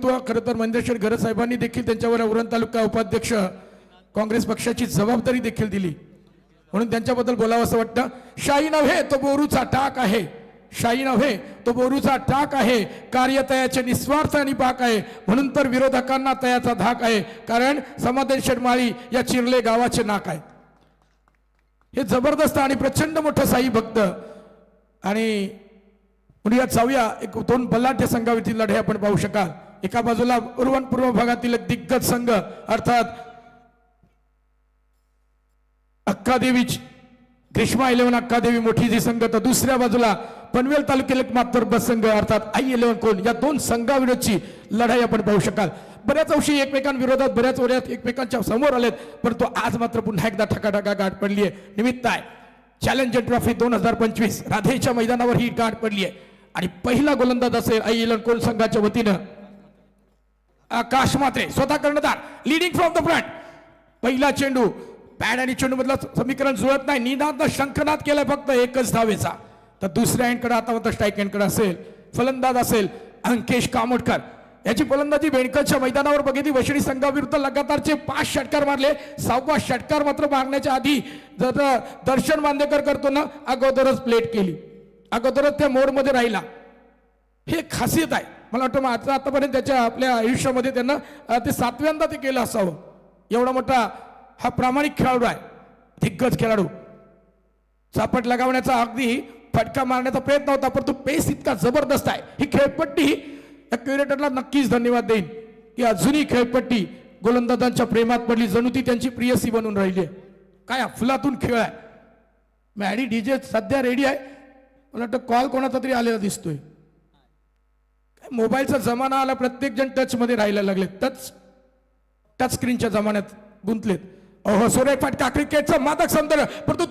खरं तर महेंद्रशेठ घरत साहेबांनी देखील त्यांच्यावर उरण तालुका उपाध्यक्ष काँग्रेस पक्षाची जबाबदारी देखील दिली, म्हणून त्यांच्याबद्दल बोलावं असं वाटतं. शाही नव्हे तो बोरूचा टाक आहे, शाही नव्हे तो बोरूचा टाक आहे, कार्य तयाचे निस्वार्थ आणि पाक आहे, म्हणून तर विरोधकांना तयाचा धाक आहे, कारण समाधान माळी या चिरले गावाचे नाक आहे. हे जबरदस्त आणि प्रचंड मोठं साई भक्त. आणि पुण्यात जाऊया, एक दोन बलाढ्य संघावरील लढाई आपण पाहू शकाल. एका बाजूला उर्वण पूर्व भागातील एक दिग्गज संघ अर्थात अक्कादेवी ग्रीष्मा 11 अक्कादेवी मोठी जी संघ, तर दुसऱ्या बाजूला पनवेल तालुक्यातील एक मात्र बस संघ अर्थात आई11 कोण, या दोन संघाविरोधाची लढाई आपण पाहू शकाल. बऱ्याच अंशी एकमेकांविरोधात बऱ्याच वेळात एकमेकांच्या समोर आलेत, परंतु आज मात्र पुन्हा एकदा ठकाठका गाठ पडली आहे. निमित्त आहे चॅलेंजर ट्रॉफी 2025 राधेच्या मैदानावर ही गाठ पडली आहे. आणि पहिला गोलंदाज असेल आई11 कोण संघाच्या वतीनं आकाश मात्रे, स्वतः कर्णधार, लीडिंग फ्रॉम द फ्रंट. पहिला चेंडू, पॅड आणि चेंडू मधलं समीकरण जुळत नाही, निनाद शंखनाद केलाय फक्त एकच धावेचा. तर दुसऱ्या एंडकडे आता मात्र स्ट्राईक एंडकडे असेल, फलंदाज असेल अंकेश कामोडकर. याची फलंदाजी बेणकलच्या मैदानावर बघितली. वशिणी संघाविरुद्ध लगातारचे 5 षटकार मारले. 6वा षटकार मात्र मारण्याच्या आधी जर दर्शन बांदेकर करतो ना, अगोदरच प्लेट केली, अगोदरच त्या मोडमध्ये राहिला. हे खासियत आहे. मला वाटतं माझं आतापर्यंत त्याच्या आपल्या आयुष्यामध्ये त्यांना ते 7व्यांदा ते केलं असावं. एवढा मोठा हा प्रामाणिक खेळाडू आहे, दिग्गज खेळाडू. चापट लगावण्याचा अगदी फटका मारण्याचा प्रयत्न होता, परंतु पेस इतका जबरदस्त आहे. ही खेळपट्टी या क्युरेटरला नक्कीच धन्यवाद देईन की अजूनही खेळपट्टी गोलंदाजांच्या प्रेमात पडली, जणू ती त्यांची प्रियसी बनून राहिली आहे. काय अफलातून खेळ आहे. मॅडी डीजे सध्या रेडी आहे. मला वाटतं कॉल कोणाचा तरी आलेला दिसतोय. मोबाईलचा जमाना आला, प्रत्येक जण टच मध्ये राहायला लागले, टच स्क्रीनच्या जमान्यात गुंतलेत. अहो सुरेख फटका, क्रिकेटचा मादक सौंदर्य, परंतु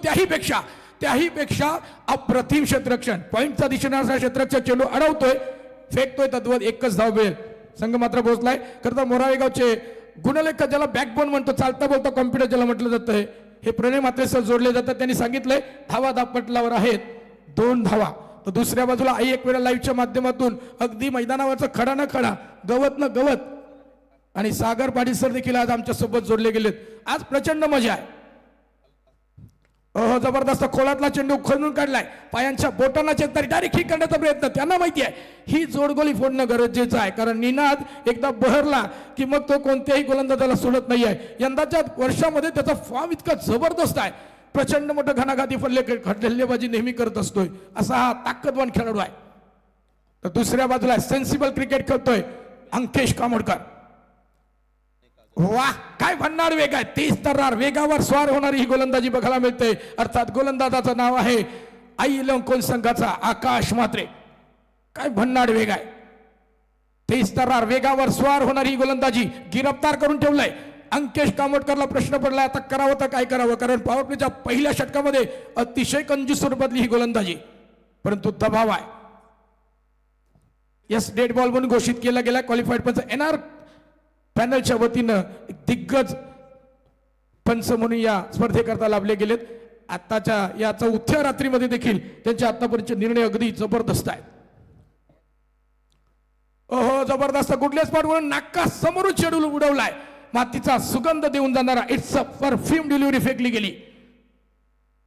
त्याहीपेक्षा अप्रतिम क्षेत्ररक्षण. पॉइंटचा दिशेने क्षेत्ररक्षण चेंडू अडवतोय, फेकतोय, तद्वत एकच धाव मिळेल. संघ मात्र पोहोचलाय. खरं तर मोराळे गावचे गुणलेखक, ज्याला बॅकबोन म्हणतो, चालता बोलता कॉम्प्युटर ज्याला म्हटलं जातं, हे प्रणय मात्रेसह जोडले जातात. त्यांनी सांगितलंय धावा दापटलावर आहेत 2 धावा. तर दुसऱ्या बाजूला आई एक वेळा लाईव्हच्या माध्यमातून अगदी मैदानावरचं खडा न खडा, गवत न गवत आणि सागर पाटील सर देखील आज आमच्या सोबत जोडले गेलेत. आज प्रचंड मजा आहे. ओहो जबरदस्त खोलातला चेंडू खणून काढलाय, पायांच्या बोटांना चेतरी डायरेक्ट हिट करण्याचा प्रयत्न. त्यांना माहिती आहे ही जोडगोली फोडणं गरजेचं आहे, कारण निनाद एकदा बहरला की मग तो कोणत्याही गोलंदाजाला सोडत नाहीये. यंदाच्या वर्षामध्ये त्याचा फॉर्म इतका जबरदस्त आहे. प्रचंड मोठं घणाघाती फल्लेबाजी नेहमी करत असतोय, असा हा ताकदवान खेळाडू आहे. तर दुसऱ्या बाजूला सेन्सिबल क्रिकेट खेळतोय अंकेश कामोडकर. वाह काय भन्नाट वेग आहे. 30 तर्रार वेगावर स्वार होणारी ही गोलंदाजी बघायला मिळते. अर्थात गोलंदाजाचं नाव आहे आई11 कोण संघाचा आकाश मात्रे. काय भन्नाट वेग आहे. 30 तर्रार वेगावर स्वार होणारी ही गोलंदाजी गिरफ्तार करून ठेवलंय. अंकेश कामोडकरला प्रश्न पडलाय आता करावं तर काय करावं, कारण पॉवर प्लेच्या पहिल्या षटकामध्ये अतिशय कंजूस स्वरूपातली ही गोलंदाजी, परंतु दबाव आहे. यस डेड बॉल म्हणून घोषित केला गेला. क्वालिफाईड पंच एनआर पॅनलच्या वतीनं दिग्गज पंच म्हणून या स्पर्धेकरता लाभले गेलेत. आताच्या या 4थ्या रात्रीमध्ये देखील त्यांचे आतापर्यंतचे निर्णय अगदी जबरदस्त आहेत. ओहो जबरदस्त गुडले स्पॉट म्हणून नाका समोरून चेंडू उडवलाय. मातीचा सुगंध देऊन जाणारा इट्स अ परफ्यूम डिलिव्हरी फेकली गेली.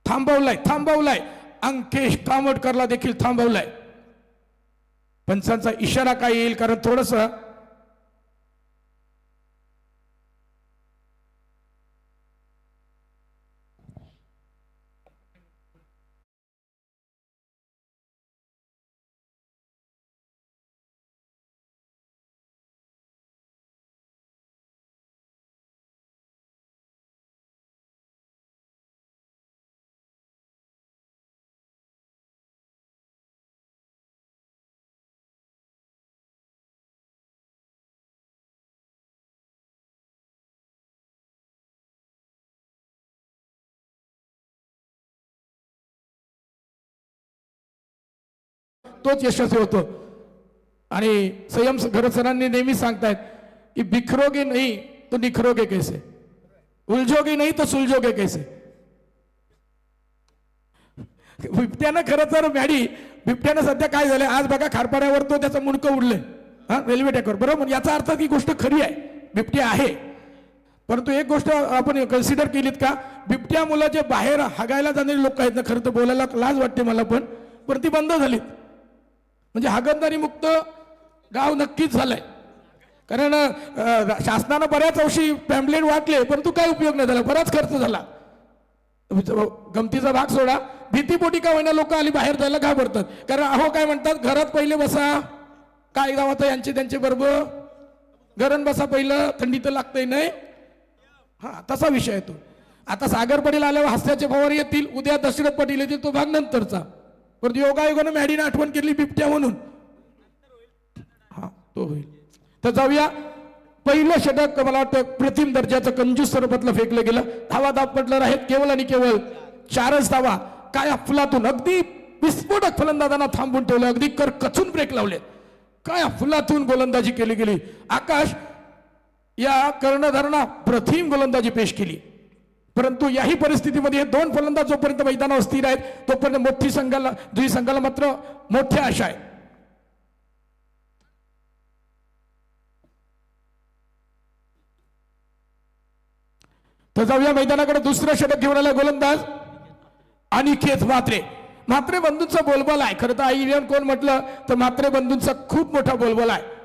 थांबवलाय अंकेश कामोडकरला देखील थांबवलाय. पंचांचा इशारा काय येईल, कारण थोडस तोच यशस्वी होतो. आणि संयम घरत सरांनी नेहमी सांगतायत की बिखरोगे नहीं तो निखरोगे कैसे, उलझोगे नहीं तो सुलझोगे कैसे. बिबट्यानं खरं तर मॅडी बिबट्यानं सध्या काय झालंय आज बघा, खारपाड्यावर तो त्याचं मुंडकं उडलंय. हा रेल्वे ट्रॅकवर, बरोबर. याचा अर्थ ही गोष्ट खरी आहे, बिबट्या आहे. परंतु एक गोष्ट आपण कन्सिडर केलीत का, बिबट्या मुलं जे बाहेर हागायला जाणारी लोक आहेत ना, खरं तर बोलायला लाज वाटते मला, पण ती बंद झालीत. म्हणजे हागणदारी मुक्त गाव नक्कीच झालंय. कारण शासनानं बऱ्याच औषधी पॅम्पलेट वाटले, परंतु काय उपयोग नाही झाला, बराच खर्च झाला. गमतीचा भाग सोडा, भीतीपोटी का होईना लोक आली बाहेर जायला घाबरतात. कारण अहो काय म्हणतात, घरात पहिले बसा, काय गावात यांचे त्यांचे बरोबर घरण बसा, पहिलं थंडी तर लागतंय नाही. हा तसा विषय आहे तो. आता सागर पाटील आल्यावर हास्याचे फवार येतील, उद्या दशरथ पाटील येतील, तो भाग नंतरचा. परंतु योगायोगानं मॅडीने आठवण केली बिबट्या म्हणून, हा तो होईल. तर जाऊया, पहिलं षटक मला वाटतं प्रथम दर्जाचं कंजूस सरपतला फेकलं गेलं. धावा पडणार आहेत केवळ आणि केवळ 4च धावा. काय अफलातून, अगदी विस्फोटक फलंदाजांना थांबून ठेवलं, अगदी कचून ब्रेक लावले. काय अफलातून गोलंदाजी केली गेली. आकाश या कर्णधारांना प्रथम गोलंदाजी पेश केली. परंतु याही परिस्थितीमध्ये दोन फलंदाज जोपर्यंत मैदानावर स्थिर आहेत तोपर्यंत दुई संघाला मात्र मोठ्या आशा आहे. तर जाऊया मैदानाकडे. दुसरं षटक घेऊन आला गोलंदाज अनिकेत म्हात्रे. म्हात्रे बंधूंचा बोलबाला आहे. खरं तर आयर्लंड कोण म्हटलं तर म्हात्रे बंधूंचा खूप मोठा बोलबाला आहे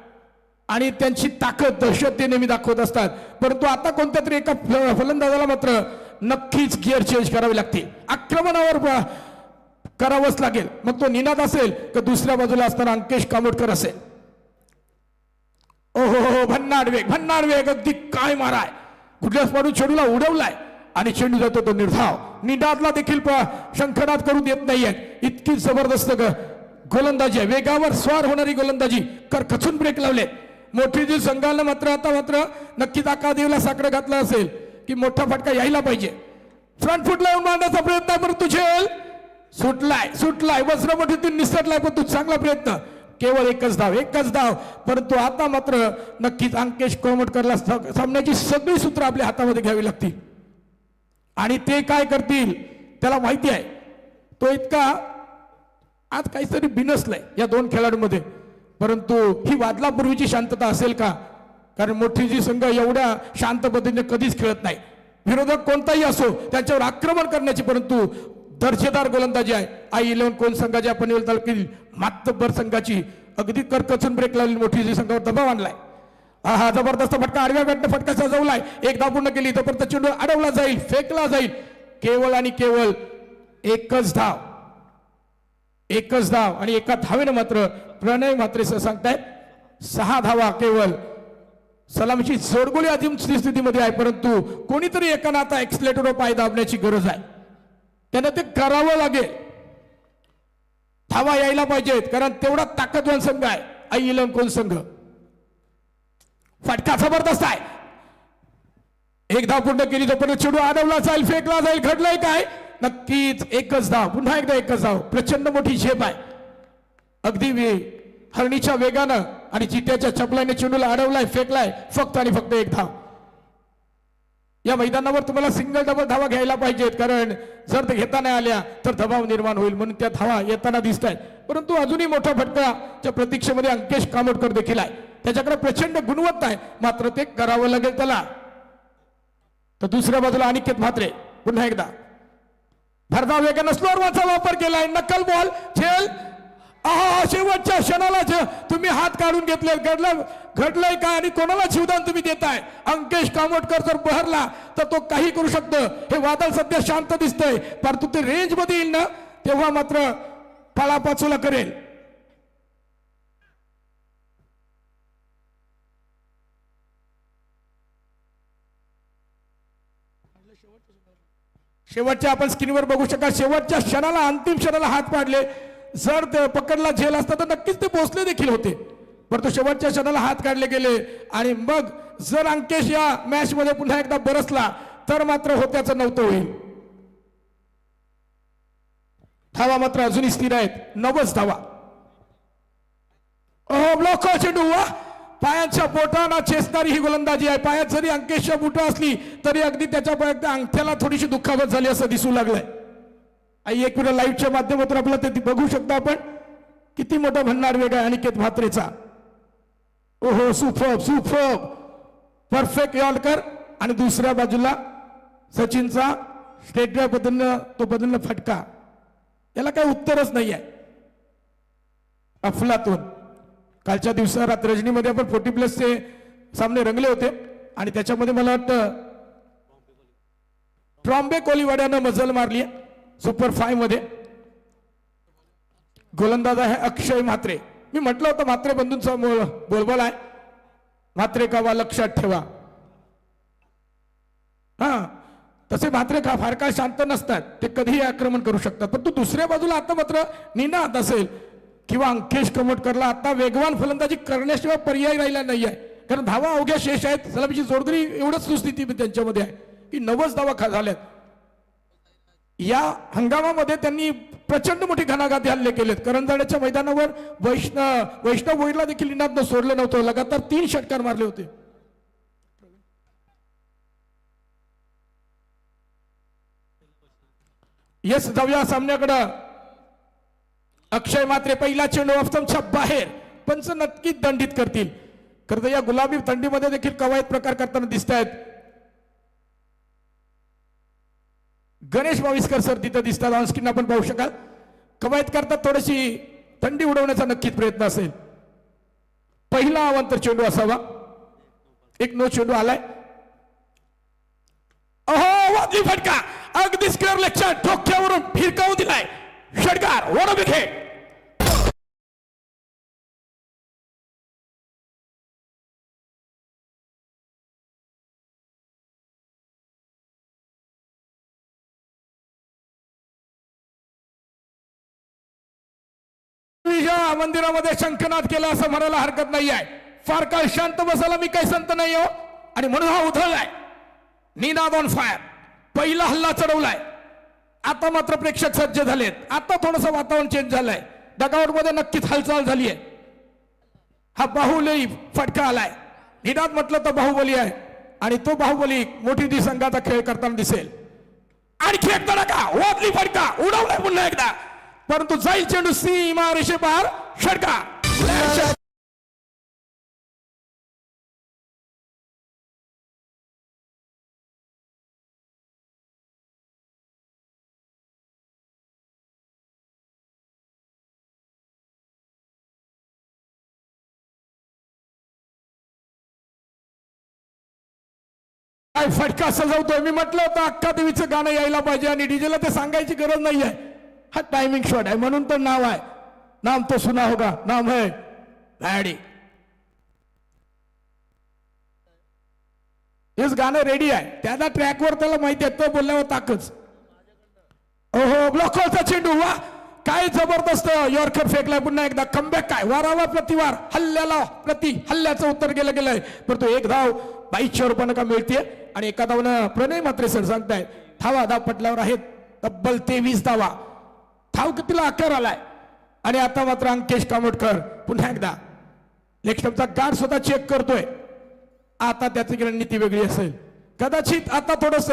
आणि त्यांची ताकद दहशत ते नेहमी दाखवत असतात. परंतु आता कोणत्या तरी एका फलंदाजाला मात्र नक्कीच गिअर चेंज करावी लागते, आक्रमणावर करावंच लागेल. मग तो निनाद असेल तर दुसऱ्या बाजूला असताना अंकेश कामोटकर असेल. ओहो भन्नाड वेग अगदी काय माराय, कुठल्याच पाडून चेंडूला उडवलाय आणि चेंडू जातो तो निर्धाव. निनादला देखील शंखनाद करू देत नाहीये, इतकी जबरदस्त गोलंदाजी आहे, वेगावर स्वार होणारी गोलंदाजी. खचून ब्रेक लावले. मोठी संघाला मात्र नक्कीच आकादेवला साकडं घातलं असेल की मोठा फटका यायला पाहिजे. फ्रंट फुट लावून मारण्याचा प्रयत्न, परंतु झेल सुटलाय वज्रमुठीतून निसटलाय. पण तू चांगला प्रयत्न, केवळ एकच धाव. परंतु आता मात्र नक्कीच अंकेश कोमटकरला सामन्याची सगळी सूत्र आपल्या हातामध्ये घ्यावी लागतील आणि ते काय करतील त्याला माहिती आहे. तो इतका आज काहीतरी बिनसलाय या दोन खेळाडूंमध्ये. परंतु ही वादलापूर्वीची शांतता असेल का? कारण मोठी जी संघ एवढ्या शांत पद्धतीने कधीच खेळत नाही. विरोधक कोणताही असो त्याच्यावर आक्रमण करण्याची परंतु दर्जेदार गोलंदाजी आहे. I11 कोण संघाच्या पनवेल तालुक्यातील मातब्बर संघाची. अगदी करकचून ब्रेक लावली मोठी जी संघावर दबाव आणलाय. हा जबरदस्त फटका आडव्या बॅटने फटका सजवलाय. एक धाव पूर्ण केली तोपर्यंत चेंडू अडवला जाईल, फेकला जाईल. केवळ आणि केवळ एकच धाव आणि एका धावेने मात्र प्रणय म्हात्रे सांगतायत 6 धावा केवळ. सलामीची जोडगोळी अजून स्थितीमध्ये आहे, परंतु कोणीतरी एकानं आता एक्सलेटरवर पाय दाबण्याची गरज आहे. त्यानं ते करावं लागेल. धावा यायला पाहिजेत कारण तेवढा ताकदवान संघ आहे I11 कोण संघ. फटका जबरदस्त आहे. एक धाव पूर्ण केली तोपर्यंत चेंडू अडवला जाईल, फेकला जाईल. घडलंय काय? नक्कीच एकच धाव. पुन्हा एकदा एकच धाव. प्रचंड मोठी झेप आहे. अगदी हरणीच्या वेगानं आणि चिट्याच्या चपलाने चेंडूला अडवलाय, फेकलाय. फक्त आणि फक्त एक धाव. या मैदानावर तुम्हाला सिंगल डबल धावा घ्यायला पाहिजेत कारण जर ते घेता नाही आल्या तर दबाव निर्माण होईल, म्हणून त्या धावा येताना दिसत आहेत. परंतु अजूनही मोठा फटकाच्या प्रतीक्षेमध्ये अंकेश कामोटकर देखील आहे. त्याच्याकडे प्रचंड गुणवत्ता आहे, मात्र ते करावं लागेल त्याला. तर दुसऱ्या बाजूला अनिकेत म्हात्रे पुन्हा एकदा भरधाव वेगानं स्लोअरचा वापर केलाय. नकल बॉल झेल. शेवटच्या क्षणाला तुम्ही हात काढून घेतले. घडलंय काय आणि कोणाला जीवदान तुम्ही देताय? अंकेश कामोटकर जर बहरला तर तो काही करू शकतो. हे वादळ सध्या शांत दिसतंय, परंतु ते रेंज मध्ये येईल ना तेव्हा मात्र पळापाचोला करेल. शेवटच्या आपण स्क्रीनवर बघू शकाल, शेवटच्या क्षणाला अंतिम क्षणाला हात पाडले. जर ते पकडला झेल असता तर नक्कीच ते पोहोचले देखील होते, परंतु शेवटच्या क्षणाला हात काढले गेले. आणि मग जर अंकेश या मॅच मध्ये पुन्हा एकदा बरसला तर मात्र होत्याचं नव्हतं होईल. धावा मात्र अजूनही स्थिर आहेत, 9 धावा. ब्लॉक चेंडू, पायाच्या बोटांना चेसणारी ही गोलंदाजी आहे. पायात जरी अंकेशच्या बोट असली तरी अगदी त्याच्या पायात अंगठ्याला थोडीशी दुखापत झाली असं दिसू लागलंय. एक मिनिट लाईव्हच्या माध्यमातून आपल्याला ते बघू शकता आपण किती मोठा भन्नाट वेग आहे अनिकेत म्हात्रेचा. ओहो सुपर सुपर परफेक्ट यॉर्कर आणि दुसऱ्या बाजूला सचिनचा स्टेट पद्धतीनं तो बदलला फटका. याला काही उत्तरच नाही आहे. अफलातून कालच्या दिवसात रजनीमध्ये आपण 40+ सामने रंगले होते आणि त्याच्यामध्ये मला वाटतं ट्रॉम्बे कोलीवाड्यानं मजल मारली सुपर 5 मध्ये. गोलंदाज आहे अक्षय म्हात्रे. मी म्हटलं होतं म्हात्रे बंधूंचा बोलबाल आहे. म्हात्रे कावा लक्षात ठेवा. हा तसे म्हात्रे का फार काळ शांत नसतात. ते कधीही आक्रमण करू शकतात. पण तू दुसऱ्या बाजूला आता मात्र निनाद असेल किंवा अंकेश कमोटकरला आता वेगवान फलंदाजी करण्याशिवाय पर्याय राहिला नाही आहे. कारण धावा अवघ्या शेष आहेत. सलामीची जोडगरी एवढंच सुस्थिती त्यांच्यामध्ये आहे की 90 धावा झाल्यात. या हंगामामध्ये त्यांनी प्रचंड मोठी घणाघाती हल्ले केलेत. करंजाड्याच्या मैदानावर वैष्णव भोईरला देखील निनादनं सोडलं नव्हतं. लगातार 3 षटकार मारले होते. येस जाऊया सामन्याकडं. अक्षय म्हात्रे पहिला चेंडू ऑफस्टंपच्या बाहेर. पंच नक्कीच दंडित करतील. खरं तर या गुलाबी थंडीमध्ये देखील कवायत प्रकार करताना दिसत आहेत. गणेश बाविस्कर सर तिथे दिसतात. ऑनस्क्रीन आपण पाहू शकाल. कवायत करतात. थोडीशी थंडी उडवण्याचा नक्कीच प्रयत्न असेल. पहिला अवांतर चेंडू असावा. एक नो चेंडू आलाय. अहो वादळी फटका अगदी स्क्वेअर लेगच्या ठोक्यावरून फिरकावून दिलाय. षटकार वन विकेट. मंदिरामध्ये शंखनाद केला असं म्हणायला हरकत नाही आहे. फार काळ शांत बसायला मी काही संत नाही हो. आणि म्हणून हा उधळलाय. Ninad on fire. पहिला हल्ला चढवलाय. आता मात्र प्रेक्षक सज्ज झालेत. आता थोडंसं वातावरण चेंज झालंय. डगआउट मध्ये नक्कीच हालचाल झाली आहे. हा बाहुबली फटका आलाय. निनाद म्हटलं तर बाहुबली आहे आणि तो बाहुबली मोठी संघाचा खेळ करताना दिसेल. आणखी एक धडका वादळी फटका उडवलाय पुन्हा एकदा. परंतु जाईल चेंडू सीमा रेषेपार. षटकार. काय फटका सजवतोय. मी म्हटलं होतं अक्का देवीचं गाणं यायला पाहिजे आणि डीजेला ते सांगायची गरज नाहीये. हा टायमिंग शॉट आहे म्हणून तर नाव आहे. नाम तो सुना होगा. नाम है भैडी. हेच गाणं रेडी आहे. त्याला ट्रॅकवर त्याला माहिती आहे. तो बोलल्यावर ताकच. ओहो ब्लॉकवरचा चेंडू. वा काय जबरदस्त यॉर्कर फेकलाय. पुन्हा एकदा कमबॅक. काय वारावर प्रतिवार हल्ल्याला हल्ल्याचं उत्तर गेलं गेलंय. परंतु एक धाव 2200 रुपयानं का मिळते आणि एका धावनं प्रणय म्हात्रे सर सांगताय धावा धाव पटल्यावर आहेत तब्बल 23 धावा. धाव कितीला 11 आलाय. आणि आता मात्र अंकेश कामोटकर पुन्हा एकदा लेग स्टंपचा गार्ड स्वतः चेक करतोय. आता त्याची रणनीती वेगळी असेल. कदाचित आता थोडस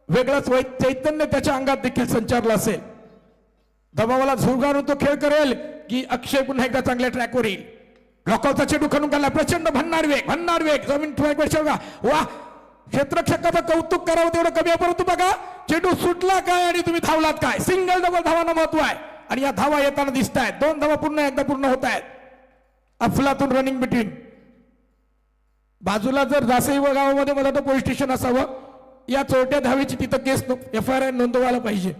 वेगळंच चैतन्य त्याच्या अंगात देखील संचारलं असेल. दबावाला झुगारून तो खेळ करेल की अक्षय पुन्हा एकदा चांगल्या ट्रॅकवर येईल. लॉकआउटचा चेंडू खणून काढला. प्रचंड भन्नाट वेग जमीन वा क्षेत्ररक्षकाचं कौतुक करावं तेवढं कमी आहे. परंतु बघा चेंडू सुटला काय आणि तुम्ही धावलात काय. सिंगल डबल धावांना महत्व आहे आणि या धावा येताना दिसत आहेत. 2 धावा पुन्हा एकदा पूर्ण होत आहेत. अफलातून रनिंग बिटवीन. बाजूला जर जासई गावामध्ये मला तर पोलीस स्टेशन असावं. या चोरट्या धावेची तिथं केस FIR नोंदवायला पाहिजे.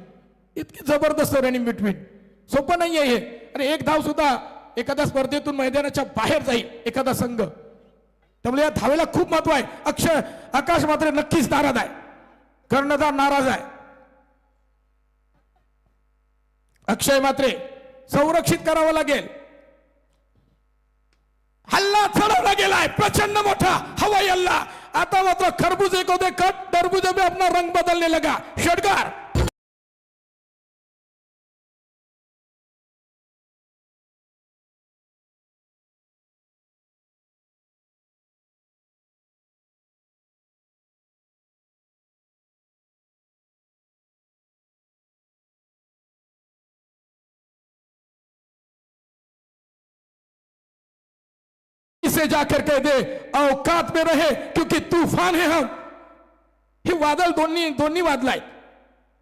इतकी जबरदस्त रनिंग बिटवीन. सोपं नाहीये हे. आणि एक धाव सुद्धा एखाद्या स्पर्धेतून मैदानाच्या बाहेर जाईल एखादा संघ. त्यामुळे या धावेला खूप महत्व आहे. आकाश मात्र नक्कीच नाराज आहे. कर्णधार नाराज आहे. अक्षय मात्रे संरक्षित करावं लागेल. हल्ला चढवला गेलाय प्रचंड मोठा हवाई हल्ला. आता मात्र खरबूज एक होते कट टरबूज में अपना रंग बदलने लगा. षटकार. से जाकर कह दे औकात में रहे क्योंकि तूफान है हम. हे वादळ दोन्ही वादळ आहेत.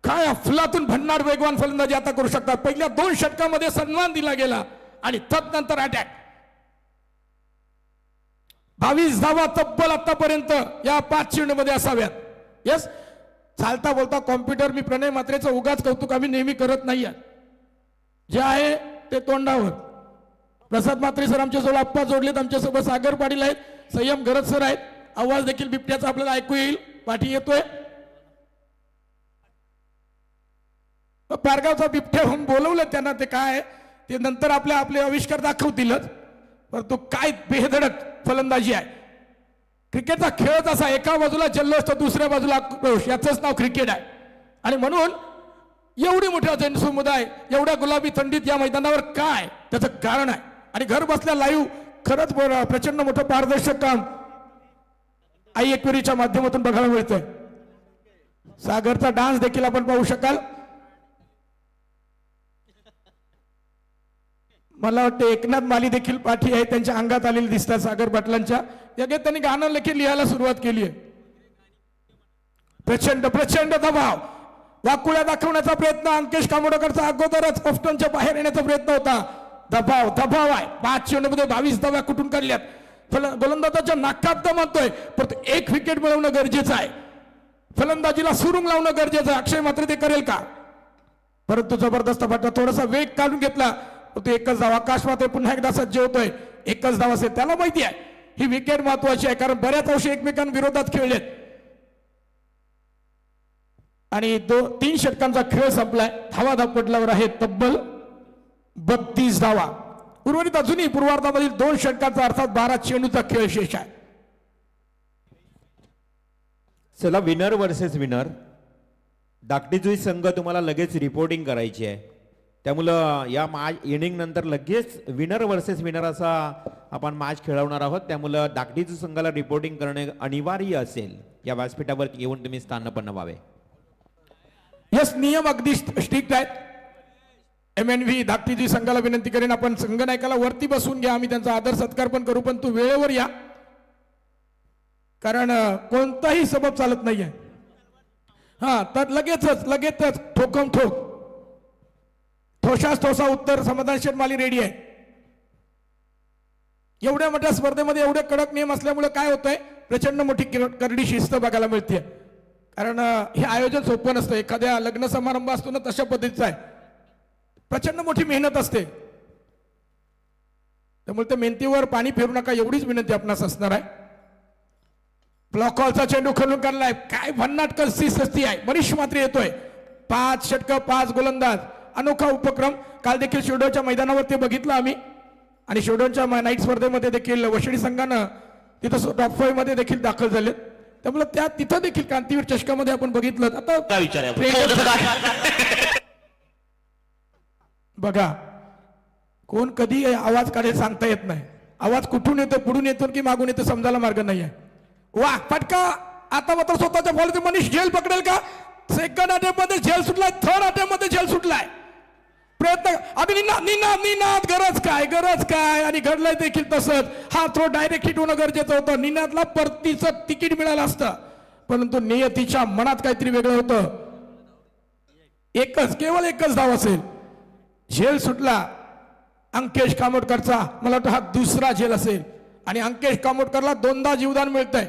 काय अफलातून भन्नाट वेगवान फलंदाजी आता करू शकतात. पहिल्या 2 षटकामध्ये सन्मान दिला गेला आणि तदनंतर अटॅक. 22 धावा तब्बल आतापर्यंत या 5 चेंडूमध्ये असाव्यात. यस, चालता बोलता कॉम्प्युटर मी प्रणय मात्रेचं उगाच कौतुक आम्ही नेहमी करत नाही. जे आहे ते तोंडावर. प्रसाद मात्रे सर आमच्याजवळ आप्पा जोडलेत, आमच्यासोबत सागर पाटील आहेत, संयम गरज सर आहेत. आवाज देखील बिबट्याचा आपल्याला ऐकू येईल. पाठी येतोय पारगावचा बिबट्या म्हणून बोलवलं त्यांना. ते काय ते नंतर आपले आविष्कार दाखवतीलच. परंतु काय बेधडक फलंदाजी आहे. क्रिकेटचा खेळच असा, एका बाजूला जल्लोष तर दुसऱ्या बाजूला आक्रोश, याचंच नाव क्रिकेट आहे. आणि म्हणून एवढी मोठा जनसमुदाय एवढ्या गुलाबी थंडीत या मैदानावर काय, त्याचं कारण आहे. आणि घर बसल्या लाईव्ह खरंच प्रचंड मोठं पारदर्शक काम आई एकविरीच्या माध्यमातून बघायला मिळतंय. सागरचा डान्स देखील आपण पाहू शकाल. मला वाटतं एकनाथ माली देखील पाठी आहे, त्यांच्या अंगात आलेली दिसतात सागर पाटलांच्या. यागे त्यांनी गाणं देखील लिहायला सुरुवात केली आहे. प्रचंड प्रचंड दबाव, वाकुळ्या दाखवण्याचा प्रयत्न अंकेश कामोडकरचा अगोदरच ऑफ्टनच्या बाहेर येण्याचा प्रयत्न होता. दबाव दबाव आहे. 5 चेंडूमध्ये 22 धावा कुठून काढल्यात. गोलंदाजाच्या नाकात दम आणतोय, परंतु 1 विकेट मिळवणं गरजेचं आहे. फलंदाजीला सुरुंग लावणं गरजेचं आहे. अक्षय मात्र ते करेल का? परंतु जबरदस्त फटका, थोडासा वेग काढून घेतला. तो एकच धाव. आकाश मात्र पुन्हा एकदा सज्ज होतोय. एकच धाव असेल. त्याला माहिती आहे ही विकेट महत्वाची आहे, कारण बऱ्याच अंशी एकमेकांविरोधात खेळलेत आणि 3 षटकांचा खेळ संपलाय. धावा धापटल्यावर आहे तब्बल 32 धावा. उर्वरित अजूनही पूर्वार्धामधील 2 षटकांचा अर्थात 12 चेंडूचा खेळ शेष आहे. चला, विनर वर्सेस विनर. दाकटीजुई संघ तुम्हाला लगेच रिपोर्टिंग करायची आहे. त्यामुळं या इनिंग नंतर लगेच विनर वर्सेस विनर असा आपण मॅच खेळवणार आहोत. त्यामुळं दाकटीजुई संघाला रिपोर्टिंग करणे अनिवार्य असेल. या व्यासपीठावर येऊन तुम्ही स्थानपन्न व्हावे. यस, नियम अगदी स्ट्रिक्ट आहेत. MNV धाकटीजी संघाला विनंती करेन, आपण संघनायकाला वरती बसून घ्या. आम्ही त्यांचा आदर सत्कार पण करू, पण तू वेळेवर या, कारण कोणताही सबब चालत नाहीये. हा, तर लगेचच ठोकम ठोक, ठोसास ठोसा उत्तर. समाधान शेटमाली रेडी आहे. एवढ्या मोठ्या स्पर्धेमध्ये एवढे कडक नियम असल्यामुळे काय होतंय, प्रचंड मोठी करडी शिस्त बघायला मिळते. कारण हे आयोजन सोपं नसतं. एखाद्या लग्न समारंभ असतो ना, तशा पद्धतीचं आहे. प्रचंड मोठी मेहनत असते. त्यामुळे त्या मेहनतीवर पाणी फिरू नका एवढीच विनंती आपणास असणार आहे. ब्लॉक हॉलचा चेंडू खणून काढलाय. काय भन्नाट कंसिस्टन्सी आहे. मनीष मात्र येतोय. 5 षटकं 5 गोलंदाज, अनोखा उपक्रम. काल देखील शिवडोच्या मैदानावर ते बघितलं आम्ही. आणि शिवडोच्या नाईट स्पर्धेमध्ये देखील वशिडी संघानं तिथं टॉप 5 मध्ये देखील दाखल झाले. त्यामुळे तिथं देखील क्रांतीवीर चषकामध्ये आपण बघितलं. आता बघा, कोण कधी आवाज काढेल सांगता येत नाही. आवाज कुठून येतो, पुढून येतो की मागून येतो समजायला मार्ग नाहीये. वा, फटका. आता मात्र स्वतःच्या बॉलमध्ये मनीष झेल पकडेल का? सेकंड अटेम्प्ट मध्ये झेल सुटलाय, थर्ड अटेम्प्ट मध्ये झेल सुटलाय. प्रयत्न आधी निनाद गरज काय आणि घडलंय देखील तसंच. हा थ्रो डायरेक्ट हिट होणं गरजेचं होतं. निनादला परतीचं तिकीट मिळालं असतं, परंतु नियतीच्या मनात काहीतरी वेगळं होतं. केवळ एकच धाव असेल. झेल सुटला अंकेश कामोडकरचा. मला वाटतं हा दुसरा झेल असेल आणि अंकेश कामोडकरला 2दा जीवदान मिळतंय.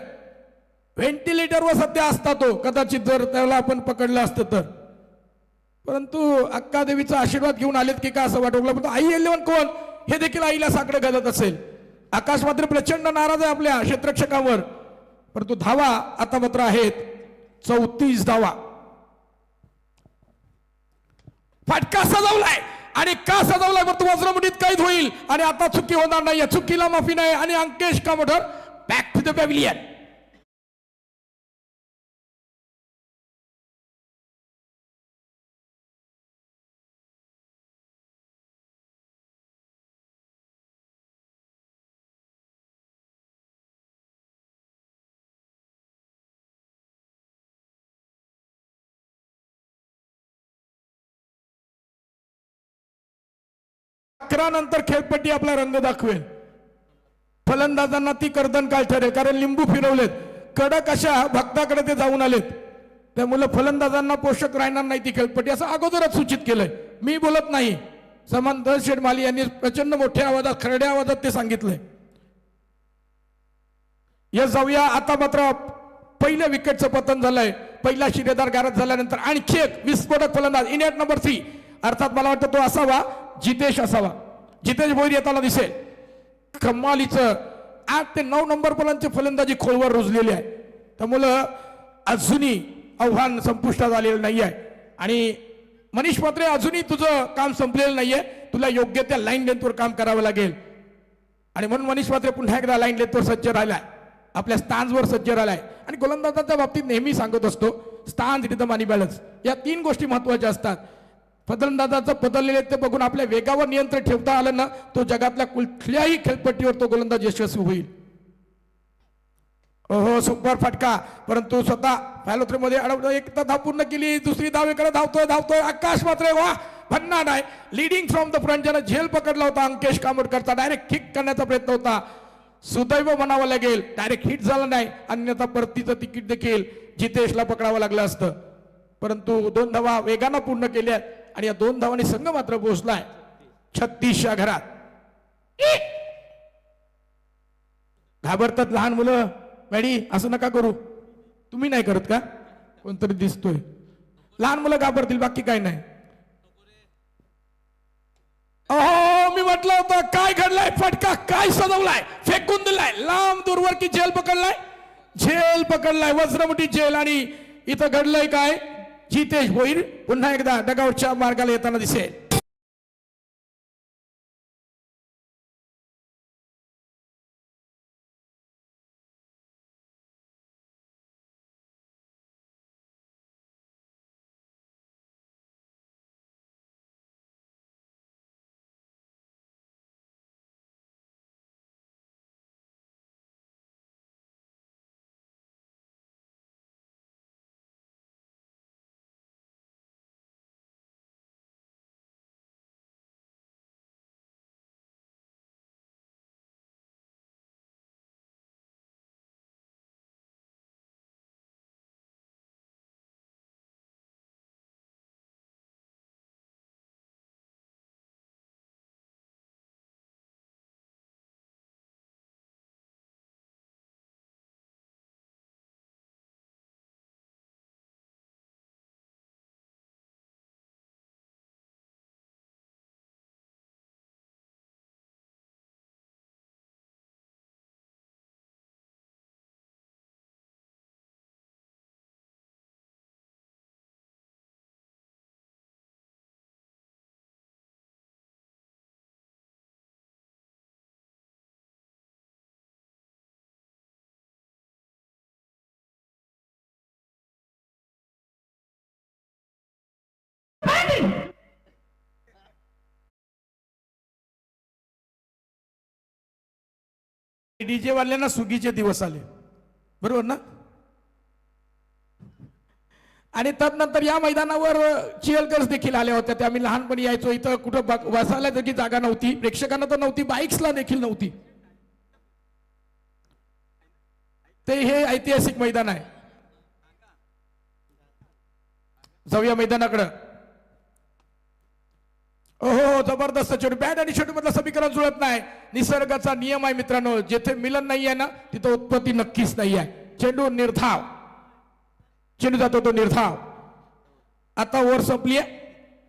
व्हेंटिलेटरवर सध्या असता तो, कदाचित जर त्याला आपण पकडलं असतं तर. परंतु अक्कादेवीचा आशीर्वाद घेऊन आलेत की काय असं वाटवलं. पण आई 11 कोण हे देखील आईला साकडं घालत असेल. आकाश मात्र प्रचंड नाराज आहे आपल्या क्षेत्ररक्षकावर. परंतु धावा आता मात्र आहेत 34 धावा. फटका सजवलाय आणि का सजवलाय परंतु वज्रमुठीत कैद होईल आणि आता चुकी होणार नाही. चुकीला माफी नाही आणि Ankesh Kamodkar back to the pavilion. नंतर खेळपट्टी आपला रंग दाखवेल. फलंदाजांना ती कर्दन काळ ठरेल, कारण लिंबू फिरवलेत कडक अशा भक्ताकडे ते जाऊन आलेत. त्यामुळे फलंदाजांना पोषक राहणार नाही ती खेळपट्टी, असं अगोदरच सूचित केलंय. मी बोलत नाही, समांतर शेठमाली यांनी प्रचंड मोठ्या आवाजात, खरड्या आवाजात ते सांगितलंय. या जाऊया. आता मात्र पहिल्या विकेटचं पतन झालंय. पहिला शिरेदार गारद झाल्यानंतर आणखी एक विस्फोटक फलंदाज इनियट नंबर 3, अर्थात मला वाटतं तो असावा जितेश असावा. जितेश भोईर येताना दिसेल. कमालीचं 8 ते 9 नंबर पर्यंतची फलंदाजी खोलवर रुजलेली आहे. त्यामुळं अजूनही आव्हान संपुष्टात आलेलं नाही आहे. आणि मनीष म्हात्रे, अजूनही तुझं काम संपलेलं नाहीये. तुला योग्य त्या लाईन लेंथवर काम करावं लागेल. आणि म्हणून मनीष म्हात्रे पुन्हा एकदा लाईन लेंथवर सज्ज राहिलाय, आपल्या स्टान्सवर सज्ज राहिलाय. आणि गोलंदाजाच्या बाबतीत नेहमी सांगत असतो, स्टान्स, रिदम आणि बॅलन्स या 3 गोष्टी महत्वाच्या असतात. फलंदाजाचं बदललेले ते बघून आपल्या वेगावर नियंत्रण ठेवता आलं ना, तो जगातल्या कुठल्याही खेळपट्टीवर तो गोलंदाज यशस्वी होईल. ओहो, सुपर फटका, परंतु स्वतः फॅलोथ्रीमध्ये अडवलं. एक धाव पूर्ण केली, दुसरी धावेकडे धावतोय आकाश मात्रे. वा, भन्नाट आहे. लिडिंग फ्रॉम द फ्रंट, ज्यानं झेल पकडला होता अंकेश कामोडकरचा. डायरेक्ट किक करण्याचा प्रयत्न होता, सुदैव म्हणावं लागेल, डायरेक्ट हिट झाला नाही. अन्यथा परतीचं तिकीट देखील जितेशला पकडावं लागलं असतं. परंतु 2 धावा वेगानं पूर्ण केल्या आणि या 2 धावांनी संघ मात्र पोहोचलाय 36च्या घरात. घाबरतात लहान मुलं. मॅडी, असं नका करू. तुम्ही नाही करत का? कोणतरी दिसतोय. लहान मुलं घाबरतील, बाकी काय नाही. अहो, मी म्हटलं होतं, काय घडलाय? फटका काय सजवलाय, फेकून दिलाय लांब दूरवर, की झेल पकडलाय? झेल पकडलाय, वज्रमुठी झेल. आणि इथं घडलंय काय? जितेश भोईर पुन्हा एकदा डगआउटच्या मार्गाला येताना दिसेल. डीजे वाल्यांना सुगीचे दिवस आले, बरोबर ना? आणि तदनंतर या मैदानावर चिअरगर्ल्स देखील आल्या होत्या. त्या आम्ही लहानपणी यायचो. इथं कुठं बसायला देखील जागा नव्हती, प्रेक्षकांना तर नव्हती, बाईक्सला देखील नव्हती. ते हे ऐतिहासिक मैदान आहे. जाऊया मैदानाकडं. ओहो, जबरदस्त चेंडू. बॅट आणि चेंडू मधलं समीकरण जुळत नाही. निसर्गाचा नियम आहे मित्रांनो, जेथे मिलन नाही आहे ना, तिथं उत्पत्ती नक्कीच नाही आहे. चेंडू निर्धाव, चेंडू जातो तो निर्धाव. आता ओव्हर संपली आहे.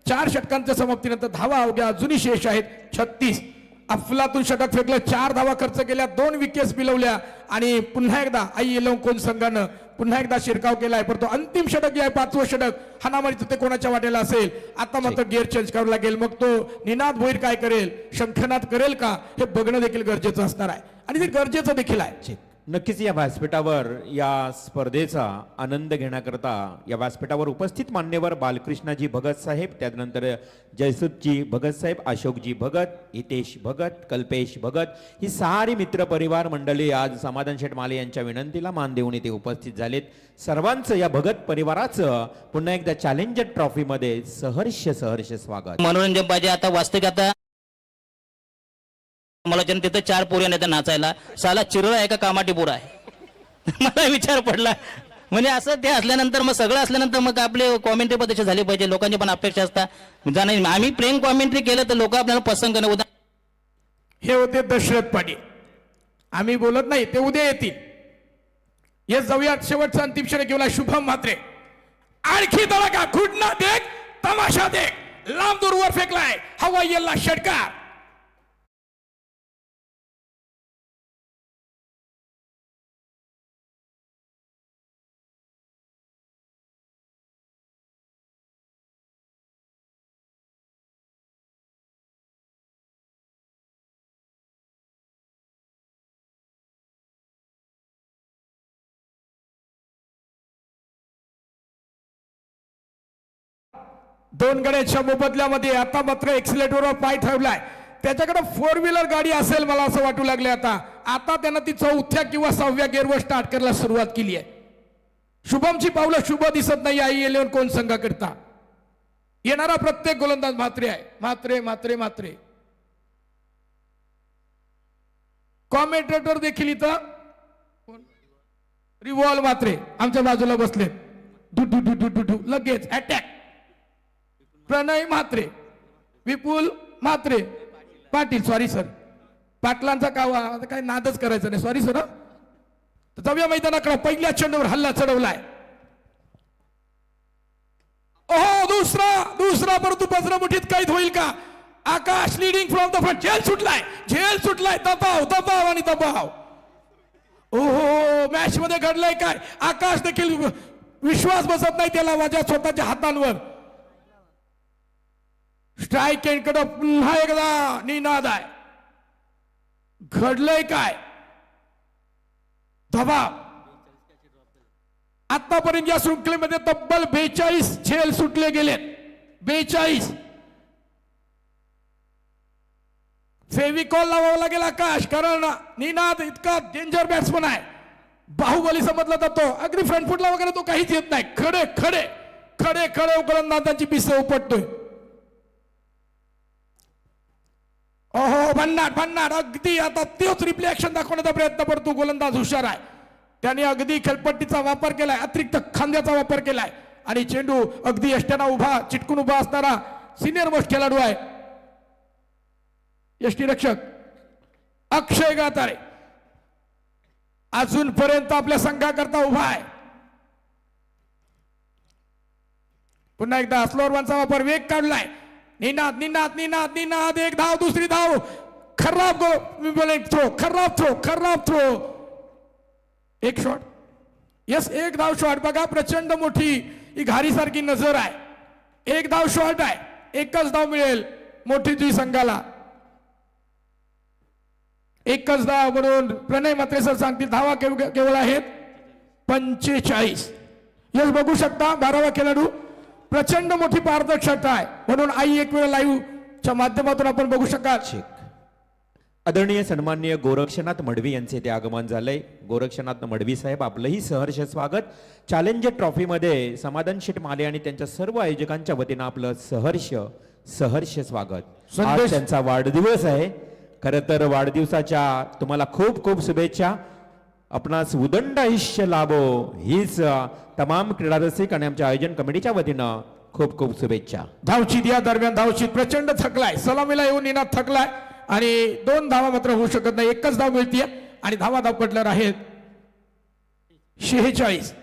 4 षटकांच्या समाप्तीनंतर धावा अवघ्या अजूनही शेष आहेत 36. अफलातून षटक फेकलं, 4 धावा खर्च केल्या, 2 विकेट्स मिळवल्या. आणि पुन्हा एकदा आई येलवंकोन संघानं पुन्हा एकदा शिरकाव केलाय. परंतु अंतिम षटक जे आहे, 5वं षटक, हाणामारीचं ते कोणाच्या वाटेला असेल? आता मात्र गिअर चेंज करावं लागेल. मग तो निनाद भोईर काय करेल, शंखनाद करेल का, हे बघणं देखील गरजेचं असणार आहे. आणि ते गरजेचं देखील आहे. नक्कीच या व्यासपीठावर या स्पर्धेचा आनंद घेण्याकरता या व्यासपीठावर उपस्थित मान्यवर बालकृष्णाजी भगत साहेब, त्यानंतर जयसूतजी भगत साहेब, अशोकजी भगत, हितेश भगत, कल्पेश भगत, ही सारी मित्र परिवार मंडळी आज समाधान शेठ माले यांच्या विनंतीला मान देऊन इथे उपस्थित झालेत. सर्वांचं या भगत परिवाराचं पुन्हा एकदा चॅलेंजर ट्रॉफीमध्ये सहर्ष स्वागत. मनोरंजन पाहिजे आता वास्तविक आता मला तिथं 4 पोरी येतात नाचायला, साला चिरळ आहे का कामाटी पोर आहे? मला विचार पडला. म्हणजे असं ते असल्यानंतर मग सगळं असल्यानंतर मग आपले कॉमेंट्री पण तसे झाले पाहिजे. लोकांची पण अपेक्षा असतात जाणं. आम्ही प्रेम कॉमेंट्री केलं तर लोक आपल्याला पसंत करणं. उदा हे होते दशरथ पाटील. आम्ही बोलत नाही, ते उद्या येतील. येस, जाऊया शेवटचा अंतिम क्षण घेऊया. शुभम म्हात्रे आणखी तडाखा, घुटना देख, तमाशा देख, लांब दूरवर फेकलाय, हवा येल्ला षटकार. दोन गड्याच्या मोबदल्यामध्ये आता मात्र एक्सिलेटरवर पाय ठेवलाय. त्याच्याकडे 4 व्हीलर गाडी असेल मला असं वाटू लागले. आता त्यानं ती 4थ्या किंवा 6व्या गेअरवर स्टार्ट करायला सुरुवात केली आहे. शुभमची पावलं शुभ दिसत नाही आई11 कोण संघाकरता. येणारा प्रत्येक गोलंदाज म्हात्रे आहे. म्हात्रे म्हात्रे म्हात्रे. कॉमेंटेटर देखील इथं रिव्हॉल्व म्हात्रे आमच्या बाजूला बसलेत. Do do do do do do लगेच अटॅक. प्रणय म्हात्रे, विपुल म्हात्रे पाटील, सॉरी सर, पाटलांचा कावा काय नादच करायचं नाही, सॉरी सर. जाऊया मैदानाकडे. पहिल्या चेंडूवर हल्ला चढवलाय. ओहो, दुसरा परंतु पजरा मुठीत कैद होईल का? आकाश लिडिंग फ्रॉम द फ्रंट. झेल सुटलाय. दबाव आणि दबाव. ओहो, मॅच मध्ये घडलंय काय? आकाश देखील विश्वास बसत नाही त्याला माझ्या स्वतःच्या हातांवर. स्ट्राईक एंडकडे पुन्हा एकदा निनाद आहे. घडलंय काय? दबाव. आतापर्यंत या शृंखलेमध्ये तब्बल 42 झेल सुटले गेलेत. 42. फेविकॉल लावावा लागेल आकाश, कारण निनाद इतका डेंजर बॅट्समन आहे. बाहुबली समजला जातो. अगदी फ्रंट फुटला वगैरे तो काहीच येत नाही. खडे खडे खडे खडे गोलंदाजांची पिस उपटतोय. ओहो, भन्नाट अगदी आता तोच रिप्ले ऍक्शन दाखवण्याचा प्रयत्न करतो. गोलंदाज हुशार आहे. त्याने अगदी खेळपट्टीचा वापर केलाय, अतिरिक्त खांद्याचा वापर केलाय आणि चेंडू अगदी यष्ट्याना उभा चिटकून उभा असणारा सिनियर मोस्ट खेळाडू आहे यष्टीरक्षक अक्षय गातारे. अजूनपर्यंत आपल्या संघाकरता उभा आहे. पुन्हा एकदा स्लोअरवनचा वापर, वेग काढलाय. निनाद निनाद निनाद निनाद. एक धाव, दुसरी धाव. खराब थ्रो. एक शॉट. यस, एक धाव शॉट. बघा प्रचंड मोठी ही घारी सारखी नजर आहे. एक धाव शॉट आहे. एकच धाव मिळेल मोठी जी संघाला. एकच धाव म्हणून प्रणय म्हात्रे सर सांगतील. धावा केवळ आहेत 45. यस, बघू शकता 12वा खेळाडू. प्रचंड मोठी पारदर्शकता आहे म्हणून आई एक वेळ लाईव्ह च्या माध्यमातून आपण बघू शकाल. आदरणीय सन्माननीय गोरक्षनाथ मडवी यांचे ते आगमन झालंय. गोरक्षनाथ मडवी साहेब, आपलंही सहर्ष स्वागत. चॅलेंजर ट्रॉफीमध्ये समाधान शेठ माले आणि त्यांच्या सर्व आयोजकांच्या वतीनं आपलं सहर्ष स्वागत. आज त्यांचा वाढदिवस आहे. खरं तर वाढदिवसाच्या तुम्हाला खूप खूप शुभेच्छा. आपणास उदंड आयुष्य लाभो हीच तमाम क्रीडा रसिक आणि आमच्या आयोजन कमिटीच्या वतीनं खूप खूप शुभेच्छा. धावचीत या दरम्यान धावचीत प्रचंड थकलाय. सलामीला येऊन निनाद थकलाय आणि 2 धावा मात्र होऊ शकत नाही. एकच धाव मिळतीये आणि धावा पडणार आहेत 46.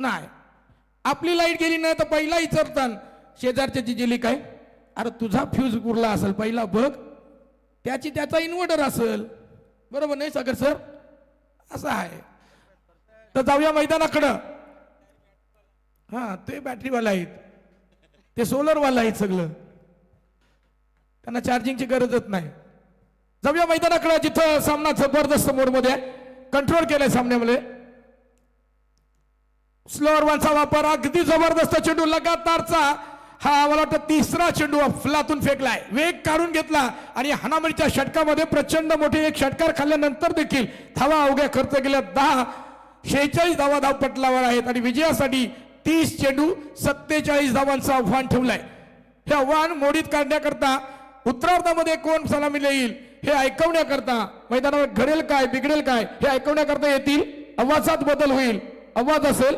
नाही, आपली लाईट गेली नाही तर पहिला विचारतान शेजारच्या जिजेली काय, अरे तुझा फ्यूज उरला असेल पहिला बघ, त्याचा इन्व्हर्टर असेल. बरोबर नाही सागर सर? असं आहे. तर जाऊया मैदानाकडं. हा ते बॅटरीवाला आहेत, ते सोलरवाला आहेत सगळं, त्यांना चार्जिंगची गरजच नाही. जाऊया मैदानाकडे जिथं सामना जबरदस्त मोडमध्ये कंट्रोल केलाय सामन्यामध्ये. स्लोअर वनचा वापर, अगदी जबरदस्त चेंडू, लगातारचा हा मला वाटतं तिसरा चेंडू अफलातून फेकलाय, वेग काढून घेतला आणि हाणामारीच्या षटकामध्ये प्रचंड मोठे एक षटकार खाल्ल्यानंतर देखील धावा अवघ्या खर्च केल्या 46 धावा धावपटलावर आहेत आणि विजयासाठी 30 चेंडू 47 धावांचं आव्हान ठेवलंय. हे आव्हान मोडीत काढण्याकरता उत्तरार्धामध्ये कोण सलामी येईल हे ऐकवण्याकरता, मैदानावर घडेल काय बिघडेल काय हे ऐकवण्याकरता येतील. आवाजात बदल होईल, आवाज असेल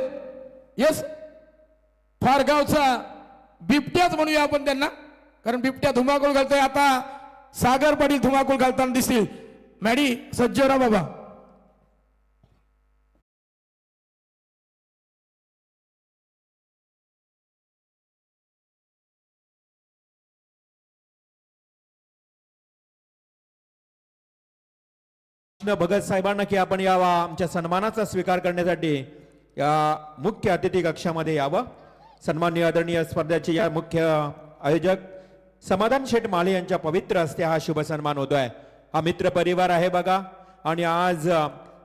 येस फारगावचा बिबट्याच म्हणूया आपण त्यांना, कारण बिबट्या धुमाकूळ घालतोय. आता सागर पाटील धुमाकूळ घालताना दिसतील. मॅडी सज्ज राहा बाबा. भगत साहेबांना की आपण यावा, आमच्या सन्मानाचा स्वीकार करण्यासाठी या मुख्य अतिथी कक्षामध्ये यावं. सन्माननीय आदरणीय स्पर्धेचे या मुख्य आयोजक समाधान शेठ माळे यांच्या पवित्र हस्ते हा शुभ सन्मान होतोय. हा मित्र परिवार आहे बघा, आणि आज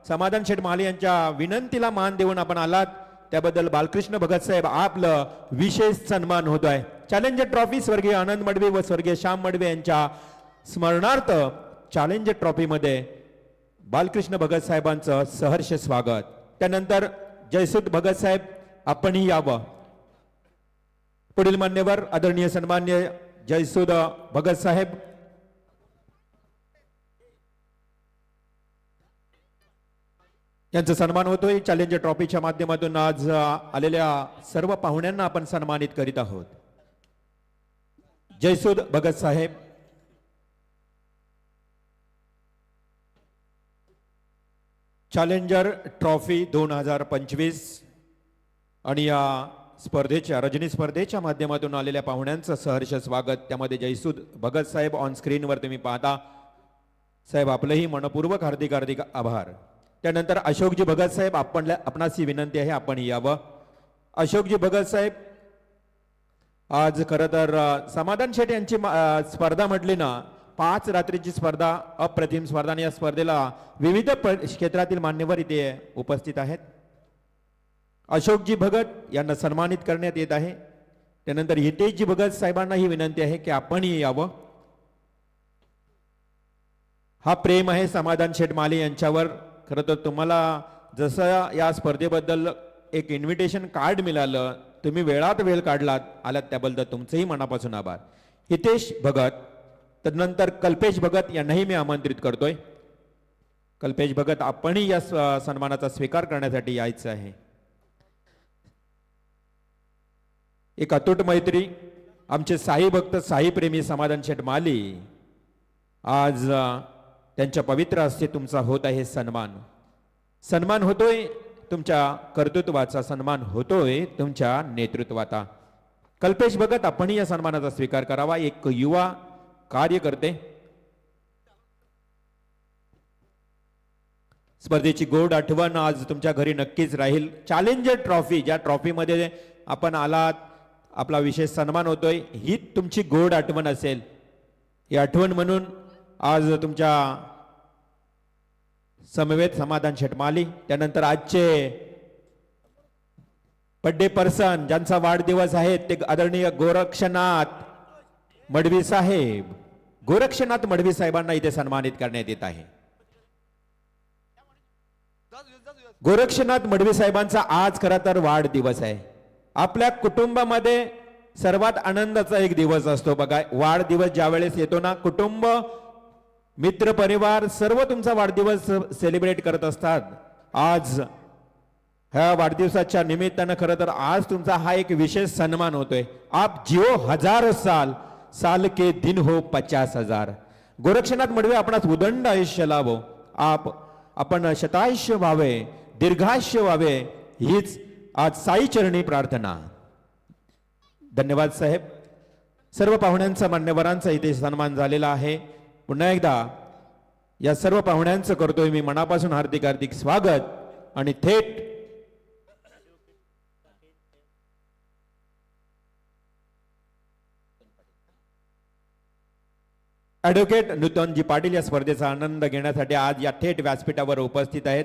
समाधान शेठ माळे यांच्या विनंतीला मान देऊन आपण आलात, त्याबद्दल बालकृष्ण भगत साहेब आपलं विशेष सन्मान होतोय. चॅलेंजर ट्रॉफी स्वर्गीय आनंद मडवी व स्वर्गीय श्याम मडवी यांच्या स्मरणार्थ चॅलेंजर ट्रॉफी मध्ये बालकृष्ण भगत साहेबांचं सहर्ष स्वागत. त्यानंतर जयसूद भगत साहेब आपणही यावं. पुढील मान्यवर आदरणीय सन्मान्य जयसूद भगत साहेब. यांचा सन्मान होतोय. चॅलेंजर ट्रॉफीच्या माध्यमातून आज आलेल्या सर्व पाहुण्यांना आपण सन्मानित करीत आहोत. जयसूद भगत साहेब. चॅलेंजर ट्रॉफी 2025 आणि या स्पर्धेच्या रजनी स्पर्धेच्या माध्यमातून आलेल्या पाहुण्यांचं सहर्ष स्वागत. त्यामध्ये जयसूद भगत साहेब ऑन स्क्रीनवर तुम्ही पाहता. साहेब आपलंही मनपूर्वक हार्दिक हार्दिक आभार. त्यानंतर अशोकजी भगत साहेब आपणास ही विनंती आहे आपण यावं. अशोकजी भगत साहेब आज खरं तर समाधान शेठ यांची स्पर्धा म्हटली ना, 5 रात्रीची स्पर्धा, अप्रतिम स्पर्धा, आणि या स्पर्धेला विविध क्षेत्रातील मान्यवर इथे उपस्थित आहेत. अशोकजी भगत यांना सन्मानित करण्यात येत आहे. त्यानंतर हितेशजी भगत साहेबांना ही विनंती आहे की आपणही यावं. हा प्रेम आहे समाधान शेठ माळे यांच्यावर. खरं तर तुम्हाला जसं या स्पर्धेबद्दल एक इन्व्हिटेशन कार्ड मिळालं, तुम्ही वेळात वेळ काढलात आलात, त्याबद्दल तुमचंही मनापासून आभार. हितेश भगत, तदनंतर कल्पेश भगत यांनाही मी आमंत्रित करतोय. कल्पेश भगत आपणही या सन्मानाचा स्वीकार करण्यासाठी यायचं आहे. एक अतूट मैत्री, आमचे साई भक्त साई प्रेमी समाधान शेठ माळे, आज त्यांच्या पवित्र हस्ते तुमचा होत आहे सन्मान. सन्मान होतोय तुमच्या कर्तृत्वाचा, सन्मान होतोय तुमच्या नेतृत्वाचा. कल्पेश भगत आपणही या सन्मानाचा स्वीकार करावा. एक युवा कार्यकर्ते, स्पर्धेची गोड आठवण आज तुमच्या घरी नक्कीच राहील. चॅलेंजर ट्रॉफी, ज्या ट्रॉफीमध्ये आपण आलात, आपला विशेष सन्मान होतोय, ही तुमची गोड आठवण असेल. ही आठवण म्हणून आज तुमच्या समवेत समाधान शेठ माळे. त्यानंतर आजचे बर्थडे पर्सन ज्यांचा वाढदिवस आहे ते आदरणीय गोरक्षनाथ मडवी साहेब. गोरक्षनाथ मडवी साहेबांना इथे सन्मानित करण्यात येत आहे. गोरक्षनाथ मडवी साहेबांचा आज खरा तर वाढदिवस आहे. आपल्या कुटुंबामध्ये सर्वात आनंदाचा एक दिवस असतो बघा. वाढदिवस ज्या वेळेस येतो ना, कुटुंब, मित्र परिवार सर्व तुमचा वाढदिवस सेलिब्रेट करत असतात. आज ह्या वाढदिवसाच्या निमित्तानं खरं तर आज तुमचा हा एक विशेष सन्मान होतोय. आप जिओ 1000 साल, साल के दिन हो 50,000. गोरक्षनाथ मडवी आपणास उदंड आयुष्य लाभो. आपण शतायुष्य व्हावे, दीर्घायुष्य व्हावे, हीच आज साई चरणी प्रार्थना. धन्यवाद साहेब. सर्व पाहुण्यांचा, मान्यवरांचा इथे सन्मान झालेला आहे. पुन्हा एकदा या सर्व पाहुण्यांचं करतोय मी मनापासून हार्दिक हार्दिक स्वागत. आणि थेट ॲडव्होकेट नूतनजी पाटील या स्पर्धेचा आनंद घेण्यासाठी आज या थेट व्यासपीठावर उपस्थित आहेत.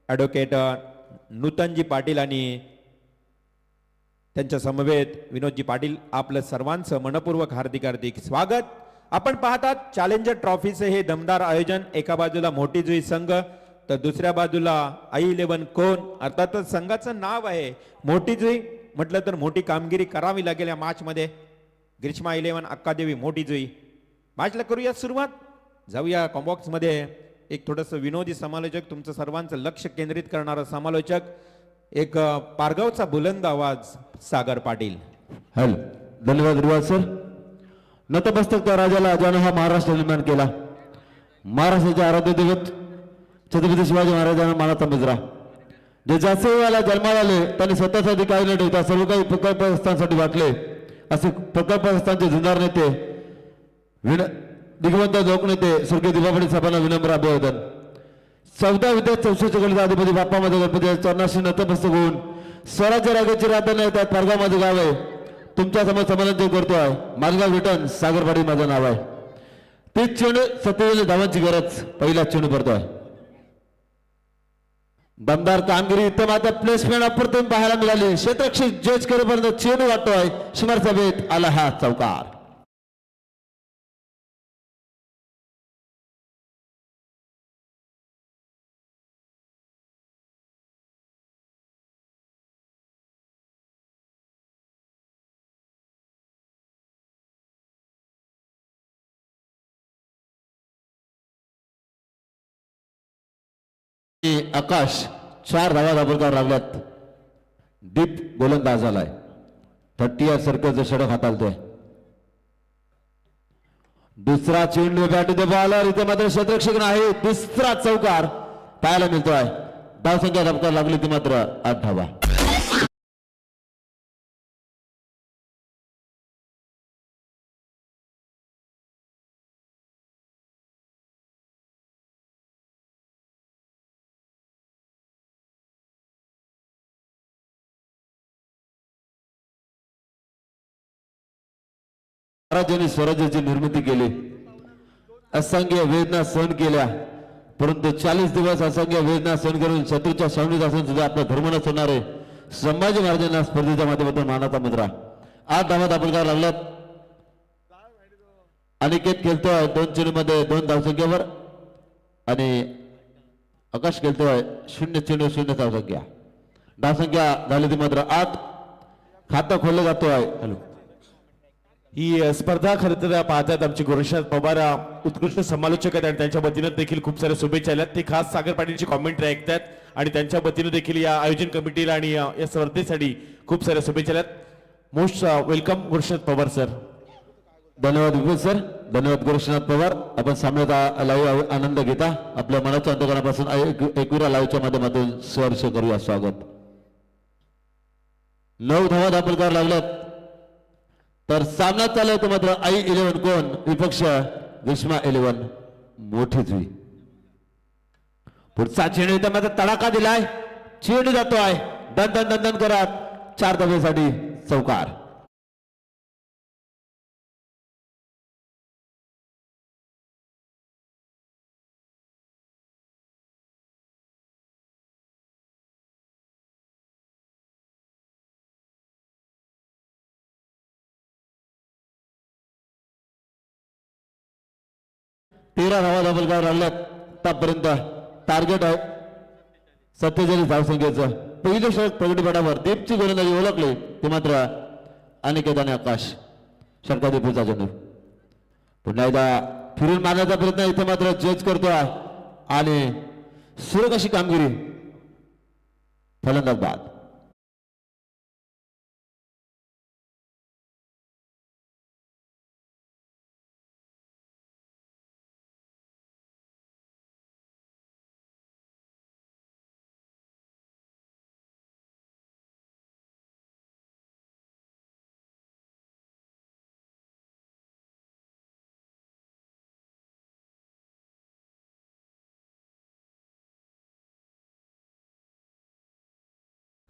ॲडव्होकेट नूतनजी पाटील आणि त्यांच्या समवेत विनोदजी पाटील, आपलं सर्वांचं मनपूर्वक हार्दिक हार्दिक स्वागत. आपण पाहतात चॅलेंजर ट्रॉफीचे हे दमदार आयोजन. एका बाजूला मोठी जुई संघ तर दुसऱ्या बाजूला आई11 कोण. अर्थातच संघाचं नाव आहे मोठी जुई, म्हटलं तर मोठी कामगिरी करावी लागेल या मॅच मध्ये. ग्रीष्मा 11 अक्कादेवी मोठी जुई. मॅचला करूया सुरुवात. जाऊया कॉम्बॉक्स मध्ये. एक थोडंसं विनोदी समालोचक, तुमचं सर्वांचं लक्ष केंद्रित करणारा समालोचक, एक पारगावचा बुलंद आवाज सागर पाटील. हॅलो, धन्यवाद रिवाज सर. नतमस्तक त्या राजाला ज्यानं हा महाराष्ट्र निर्माण केला. महाराष्ट्राचे आराध्य दैवत छत्रपती शिवाजी महाराजांना मानाचा मुजरा. जे जास्त वेळाला जन्माला आले त्यांनी स्वतःसाठी काही न ठेवता सर्व काही प्रकल्पग्रस्तांसाठी वाटले. असे प्रकल्पग्रस्तांचे झुंजार नेते दिग्वंत लोकनेते स्वर्गीय दिवापडी साहेबांना विनम्र अभिवादन. 14 विद्यार्थी 64 गणित अधिपती बाप्पामध्ये गणपती चरणाशी नतमस्तक होऊन स्वराज्य राजाची राजधानी आहे, त्यात पारगाव माझे गाव आहे. तुमच्या समोर समालोचन करतोय. मालगाव रिटर्न सागर पाटील माझं नाव आहे. तीच चेंडू 27 धावांची गरज. पहिला चेंडू पडतोय. दमदार कामगिरी इथं मात्र प्लेसमेंट अप्रतिम पाहायला मिळाली. क्षेत्ररक्षक जज करेपर्यंत चेंडू वाटतोय. शिमर सभेत आला हा चौकार. आकाश 4 धावा दाबोलकार लागल्यात. डीप गोलंदाज झालाय. 30 या सर्कलचं षटक हाताळतोय. दुसरा चेंडू बॅट द बॉलर. इथे मात्र क्षेत्ररक्षक नाही. दुसरा चौकार पाहायला मिळतोय. धावसंख्या धबकार लागली ती मात्र 8 धावा. महाराजांनी स्वराज्याची निर्मिती केली. असंख्य वेदना सहन केल्या, परंतु 40 दिवस असंख्य वेदना सहन करून शत्रूच्या छावणीत असून सुद्धा आपला धर्म न सोडणारे संभाजी महाराजांना स्पर्धेच्या माध्यमातून मानाचा मुद्रा. 8 धावा दाबोलकार लागल्यात. अनिकेत खेळतोय 2 चेंडूमध्ये 2 धावसंख्येवर आणि आकाश खेळतोय 0 चेंडू 0 धावसंख्या. धावसंख्या झाली ती मात्र 8. खातं खोललं जातोय. हॅलो, ही स्पर्धा खरं तर पाहतात आमचे गुरुशा पवार उत्कृष्ट समालोचक आहेत आणि त्यांच्या वतीनं देखील खूप साऱ्या शुभेच्छा आल्यात. ते खास सागर पाटीलची कॉमेंट्री ऐकतात आणि त्यांच्या वतीनं देखील या आयोजन कमिटीला आणि या स्पर्धेसाठी खूप साऱ्या शुभेच्छा आल्यात. Most welcome Gurusha Pawar sir. धन्यवाद विपुल सर. धन्यवाद गोरक्षनाथ पवार. आपण सामन्याचा लाईव्ह आनंद घेता. आपल्या मनाच्या अंतकरणापासून एकविरा लाईव्हच्या माध्यमातून सहर्ष करूया स्वागत. 9 धावा दाबोलकार लागल्यात. तर सामना चालू आहे. मात्र आई11 कोण विपक्ष ग्रीष्मा 11 मोठी जुई. पुढचा चेंडू इथं मात्र तडाखा दिलाय. चेंडू जातोय दन दन दन दन करत 4 धावेसाठी चौकार. तेरा धावा दाबोलकार लागल्यात. आतापर्यंत टार्गेट आहे 47 धावसंख्येचं. पहिलं षटक प्रगतीपटावर दीपची गोलंदाजी ओळखली ते मात्र अनिकेत आणि आकाश. षटकाधिपतीचा चेंडू पुन्हा एकदा फिरून मारण्याचा प्रयत्न इथे मात्र जज करतोय आणि सुरेख अशी कामगिरी. फलंदाज बाद.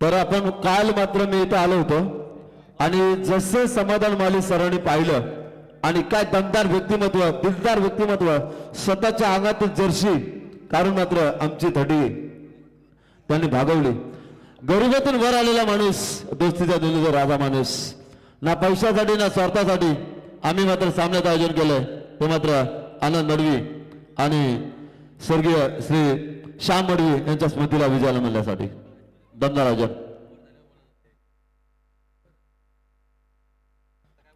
तर आपण काल मात्र मी इथं आलो होतो आणि जसं समाधान माली सरांनी पाहिलं आणि काय दमदार व्यक्तिमत्व, दिलदार व्यक्तिमत्व, स्वतःच्या अंगातील जर्सी कारण मात्र आमची थडी त्यांनी भागवली. गरिबीतून वर आलेला माणूस, दोस्तीचा दिलेला राजा माणूस, ना पैशासाठी ना स्वार्थासाठी आम्ही मात्र सामन्यात आयोजन केलंय. ते मात्र आनंद मडवी आणि स्वर्गीय श्री श्याम मडवी यांच्या स्मृतीला विजयाला मिळण्यासाठी. दमदार आयोजन.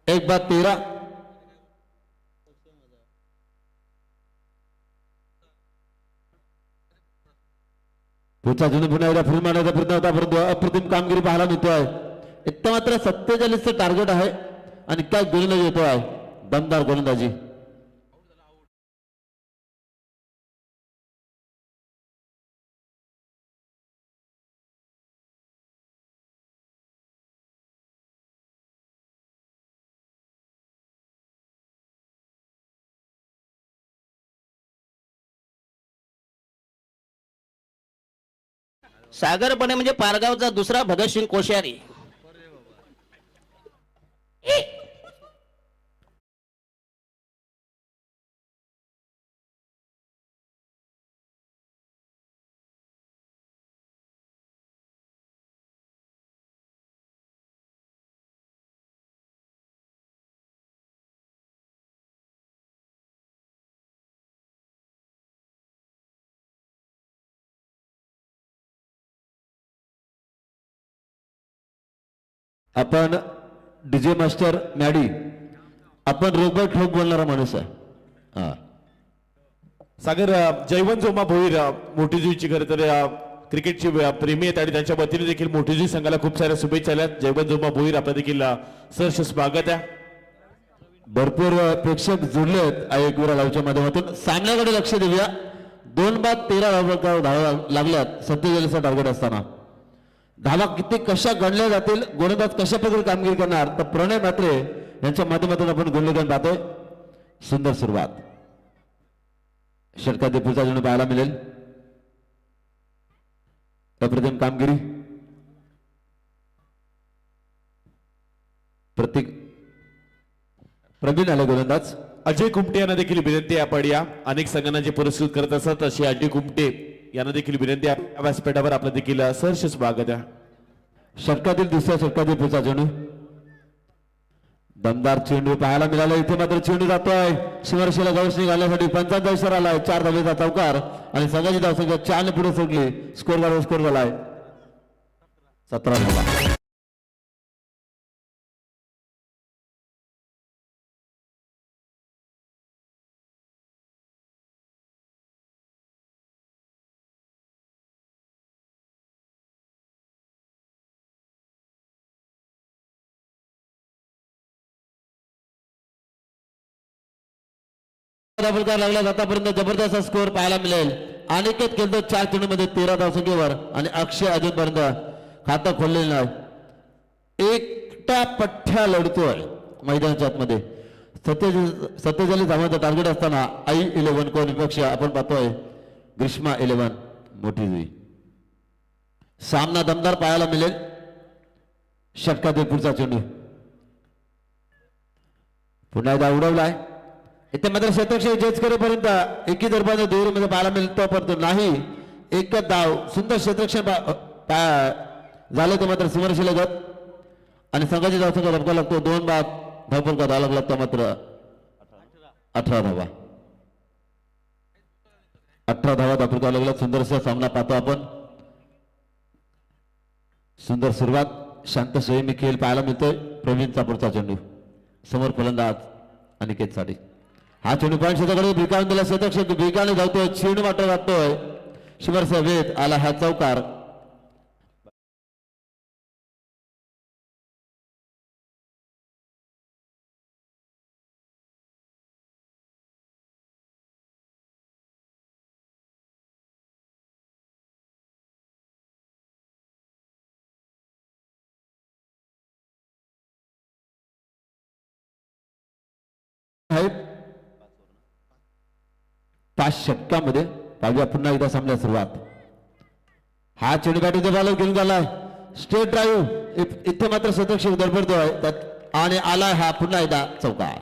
1-13. पुढचा जुने पुन्हा एकदा फिल्म आणण्याचा प्रयत्न होता, परंतु अप्रतिम कामगिरी पाहायला मिळतोय. इतकं मात्र 47चं टार्गेट आहे आणि काय गोलंदाजी येतोय, दमदार गोलंदाजी. सागरपणे म्हणजे पारगावचा दुसरा भगतसिंग कोश्यारी. आपण डीजे मास्टर मॅडी, आपण रोबोट ठोक बोलणारा माणूस आहे. हा सागर जयवंत जोमा भोईर मोठीजुईची खरं तर क्रिकेटची प्रेमी आहेत आणि त्यांच्या वतीने देखील मोठीजुई संघाला खूप साऱ्या शुभेच्छा आल्यात. जयवंत जोमा भोईर आपलं देखील सहर्ष स्वागत आहे. भरपूर प्रेक्षक जुळले आहेत आयोगवीरा लाईव्हच्या माध्यमातून. सामन्याकडे लक्ष देऊया. 2-13 धावा लागल्यात 47चा टार्गेट असताना. धावा किती कशा गणल्या जातील, गोलंदाज कशा प्रकारे कामगिरी करणार, तर प्रणय म्हात्रे यांच्या माध्यमातून आपण गोलंदाज पाहतोय. सुंदर सुरुवात. षटकातील पुढचा जण पाहायला मिळेल. अप्रतिम कामगिरी. प्रत्येक प्रवीण आले गोलंदाज. अजय कुमटे यांना देखील विनंती आहे, आपण या अनेक संघांना जे पुरस्कृत करत असत अशी अजय कुमटे यांना देखील विनंती आहे. व्यासपीठावर आपलं देखील सहर्ष स्वागत आहे. षटकातील दुसऱ्या षटकातील पुढचा चेंडू. दमदार चेंडू पाहायला मिळाला. इथे मात्र चेंडू जातोय शिवरशीला गवसणी घालण्यासाठी. 55 इशारा आलाय. 4 धावेचा चौकार आणि संघाची धावसंख्या 4 ने पुढे सरकली. स्कोर झालाय 17 धावा. लागला आतापर्यंत जबरदस्त स्कोर पाहायला मिळेल. अनिकेत खेळतो 4 चेंडूमध्ये 13 धावसंख्येवर आणि अक्षय अजूनपर्यंत खातं खोललेलं नाही. एकटा पठ्ठ्या लढतोय मैदानाच्या आतमध्ये. 47 धावांचा टार्गेट असताना I11 कोण विपक्ष आपण पाहतोय ग्रीष्मा 11 मोठी जुई. सामना दमदार पाहायला मिळेल. षटकातील पुढचा चेंडू पुन्हा एकदा उडवलाय. इथे मात्र शतक जज करेपर्यंत एकी दरबार दोरीमध्ये पाहायला मिळतो, परंतु नाही. एकच धाव सुंदर क्षेत्रक्षण झालं ते मात्र समोरशिलगत आणि संघाची धावसंख्या धपका लागतो. 2 बाद धावफलका धावा लागला तर मात्र 18 धावा. 18 धावा धावफलका लागला. सुंदरसा सामना पाहतो आपण. सुंदर सुरुवात. शांत सोयीमी खेळ पाहायला मिळतोय. प्रवीणचा पुढचा चेंडू समोर फलंदाज अनिकेत साठी. हा चेंडू पॉईंट शेताकडे भिकावून दिला. शतक भिकाने धावतोय. चेंडू मात्र वाटतोय शिवरसा वेद आला हा चौकार. आहे 5 षटकामध्ये पाहूया पुन्हा एकदा सामन्यात सुरुवात. हा चेंडू बॅटरीचा बॉल घेऊन गेलाय. स्ट्रेट ड्राईव्ह इथे मात्र शतक धडपडतोय आणि आलाय हा पुन्हा एकदा चौकार.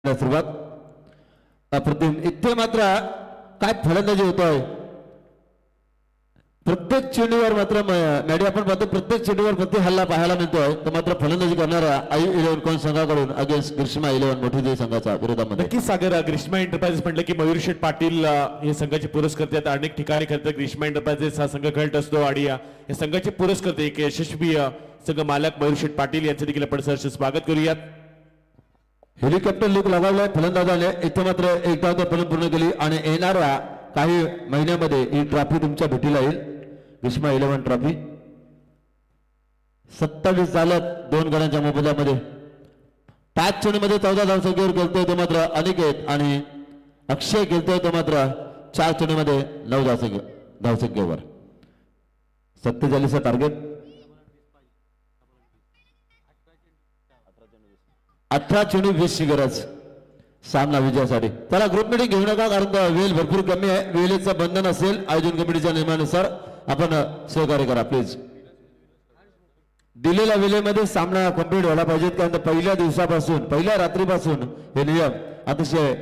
सुरुवात अप्रतिम. इथे मात्र काय फलंदाजी होतोय. प्रत्येक चेंडूवर मात्र मॅडी आपण पाहतो प्रत्येक चेंडूवर प्रति हल्ला पाहायला मिळतोय. तर मात्र फलंदाजी करणारा आई 11 कोण संघाकडून अगेन्स्ट ग्रीष्मा 11 मोठी संघाच्या विरोधामध्ये. नक्कीच सागर, ग्रीष्मा एंटरप्राइजेस म्हटलं की मयूर शेठ पाटील हे संघाचे पुरस्कर्ते आहेत. अनेक ठिकाणी खरं तर ग्रीष्मा एंटरप्राइजेस हा संघ खेळत असतो आणि या संघाचे पुरस्कर्ते एक यशस्वी संघ मालक मयूर शेठ पाटील यांचं देखील आपण सहर्ष स्वागत करूयात. हेलिकॉप्टर लुक लगावलाय फलंदाजाने. इथे मात्र एक धाव पूर्ण केली आणि येणाऱ्या काही महिन्यामध्ये ही ट्रॉफी तुमच्या भेटीला येईल. ग्रीष्मा 11 ट्रॉफी 27 झाल्यात 2 गड्यांच्या मोबदल्यामध्ये. 5 चेंडूमध्ये 14 धावसंख्येवर खेळतोय तो मात्र अनिकेत आणि अक्षय खेळतोय तो मात्र 4 चेंडूमध्ये 9 धावसंख्येवर. 47 टार्गेट. 18 चेंडू 20 ची गरज सामना विजयासाठी. त्याला ग्रुप मीटिंग घेऊ नका कारण वेळ भरपूर कमी आहे. वेळेचं बंधन असेल आयोजन कमिटीच्या नियमानुसार आपण सहकार्य करा प्लीज. दिलेल्या वेळेमध्ये सामना कंप्लीट व्हायला पाहिजेत कारण पहिल्या दिवसापासून पहिल्या रात्रीपासून हे नियम अतिशय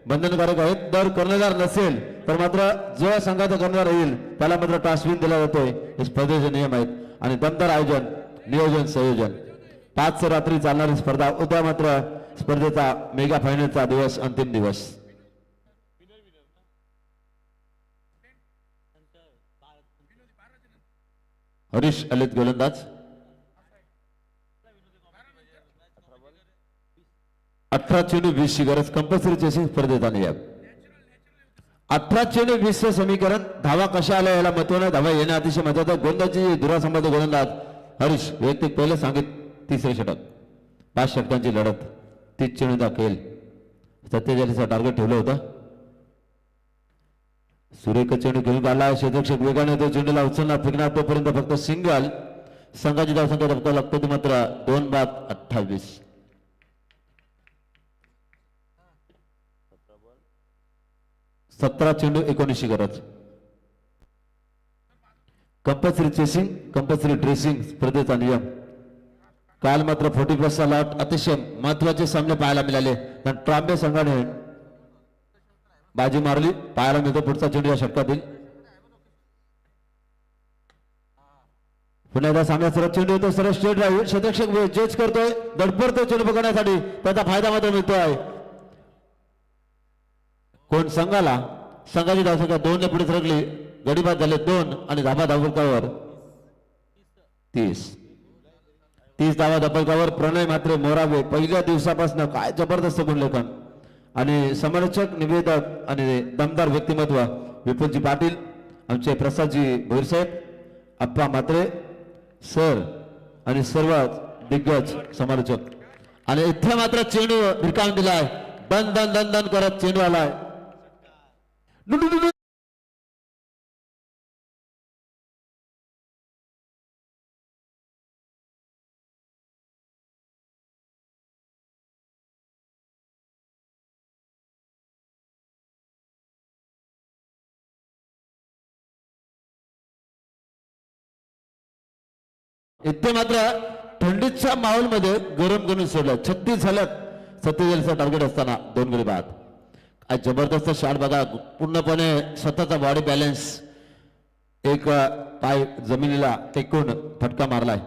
बंधनकारक आहेत. जर कर्णधार नसेल तर मात्र जो संघाचा कर्णधार येईल त्याला मात्र टॉस विन दिला जातोय. हे स्पर्धेचे नियम आहेत आणि दमदार आयोजन नियोजन संयोजन. 5 रात्री चालणारी स्पर्धा. उद्या मात्र स्पर्धेचा मेगा फायनलचा दिवस अंतिम दिवस. हरीश आलेत गोलंदाज. 18 चेंडू 20 ची गरज कंपल्सरी चेसिंग स्पर्धेचा नियम. 18 चेंडू 20 चे समीकरण. धावा कशा आल्या याला महत्व नाही. धावा येणं अतिशय महत्वाचं. गोंदाची दुरासंबंध गोलंदाज हरीश वैयक्तिक पहिले सांगित 3रे षटक. 5 षटकांची लढत 30 चेंडू दाखल. 47 टार्गेट ठेवलं होतं. सुरेख चेंडू घेऊन आला. क्षेत्ररक्षक वेगाने तो चेंडूला उचलणार फेकणार तोपर्यंत फक्त सिंगल. संघाची धावसंख्या धक्का लागतो ती मात्र 2/28. 17 चेंडू 19 ची गरज. कंपल्सरी चेसिंग कंपल्सरी ड्रेसिंग स्पर्धेचा नियम. काल मात्र 40+ लॉट अतिशय महत्वाचे सामने पाहायला मिळाले. ट्राम्बे संघाने बाजी मारली. पाहायला मिळतो पुढचा चेंडू या षटकातील. पुन्हा एकदा सामन्यात सरळ चेंडू येतो. सरळ स्ट्रेट ड्राईव्ह. क्षेत्ररक्षक जज करतोय. धडपडतो चेंडू पकडण्यासाठी. त्याचा फायदा मात्र मिळतोय कोण संघाला. संघाची धावसंख्या 2 ने पुढे सरकली. गडीबाद झाले 2 आणि धाबा धावफलकावर 30 धावा धावफलकावर. प्रणय मात्र मोरावे पहिल्या दिवसापासून काय जबरदस्त गुणलेखन आणि समालोचक निवेदक आणि दमदार व्यक्तिमत्व विपुलजी पाटील आमचे प्रसादजी भोईरसाहेब अप्पा मात्रे सर आणि सर्व दिग्गज समालोचक. आणि इथे मात्र चेंडू रिकाम दिलाय. दन दन दन दन करत चेंडू आलाय. इथे मात्र थंडीच्या माहोलमध्ये गरम करून सोडलं. 36 झाल्यात. 47 टार्गेट असताना 2 गडी बाद. आज जबरदस्त शॉट बघा. पूर्णपणे स्वतःचा बॉडी बॅलन्स एक पाय जमिनीला टेकून फटका मारलाय.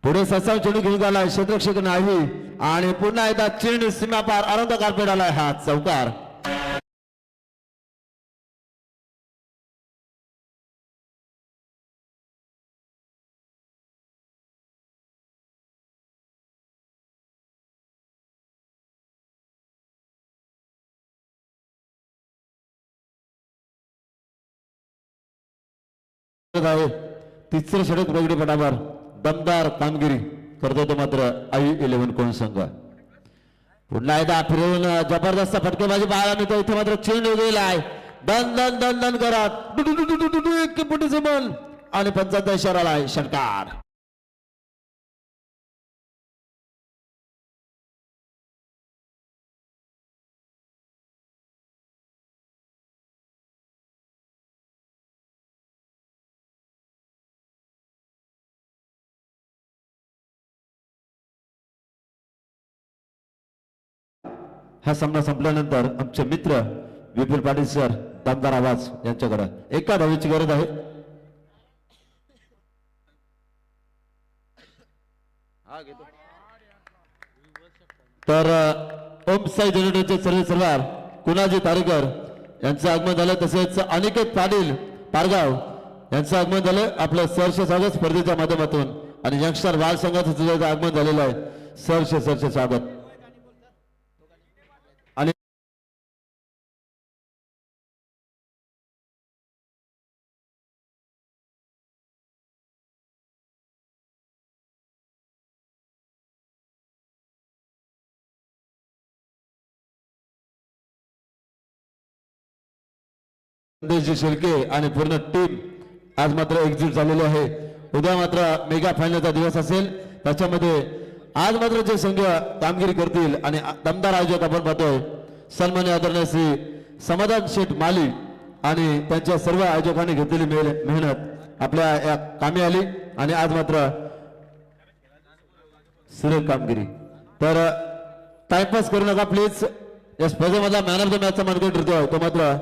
पुढे ससाव चेंडू घेऊन आलाय. क्षेत्ररक्षक नाही आणि पुन्हा एकदा चेंडू सीमापार अनंत कार्पेट आलाय. हा चौकार. आहे 3रे षटक प्रगती पटावर दमदार कामगिरी करतो तो मात्र आई 11 कोण संघ. पुन्हा एकदा फिरवून जबरदस्त फटकेबाजी पाहायला मिळतो. इथे मात्र चेंडू गेलाय. दन दन दन दन करत बॉल आणि 75 आलाय षटकार. हा सामना संपल्यानंतर आमचे मित्र विपुल पाटील सर दमदार आवाज यांच्याकडे एका धावेची गरज आहे. तर ओम साई जनरेटरचे सर्व सरदार कुणाजी तारेकर यांचं आगमन झालं. तसेच अनिकेत पाटील पारगाव यांचं आगमन झालं. आपलं सहर्ष स्वागत स्पर्धेच्या माध्यमातून आणि यंगस्टर बाल संघाचं सुद्धा आगमन झालेलं आहे. सहर्ष स्वागत. आणि संदेशजी शेळके आणि पूर्ण टीम आज मात्र एक्झिट झालेली आहे. उद्या मात्र मेगा फायनलचा दिवस असेल. त्याच्यामध्ये आज मात्र जे संघ कामगिरी करतील आणि दमदार आयोजक आपण पाहतोय सन्मान्य आदरणीय श्री समाधान शेठ माली आणि त्यांच्या सर्व आयोजकांनी घेतलेली मेहनत आपल्या या कामी आली आणि आज मात्र सुरेख कामगिरी. तर टाइमपास करू नका प्लीज. या स्पर्धेमधला मॅन ऑफ द मॅचचा मानकरी ठरतोय तो मात्र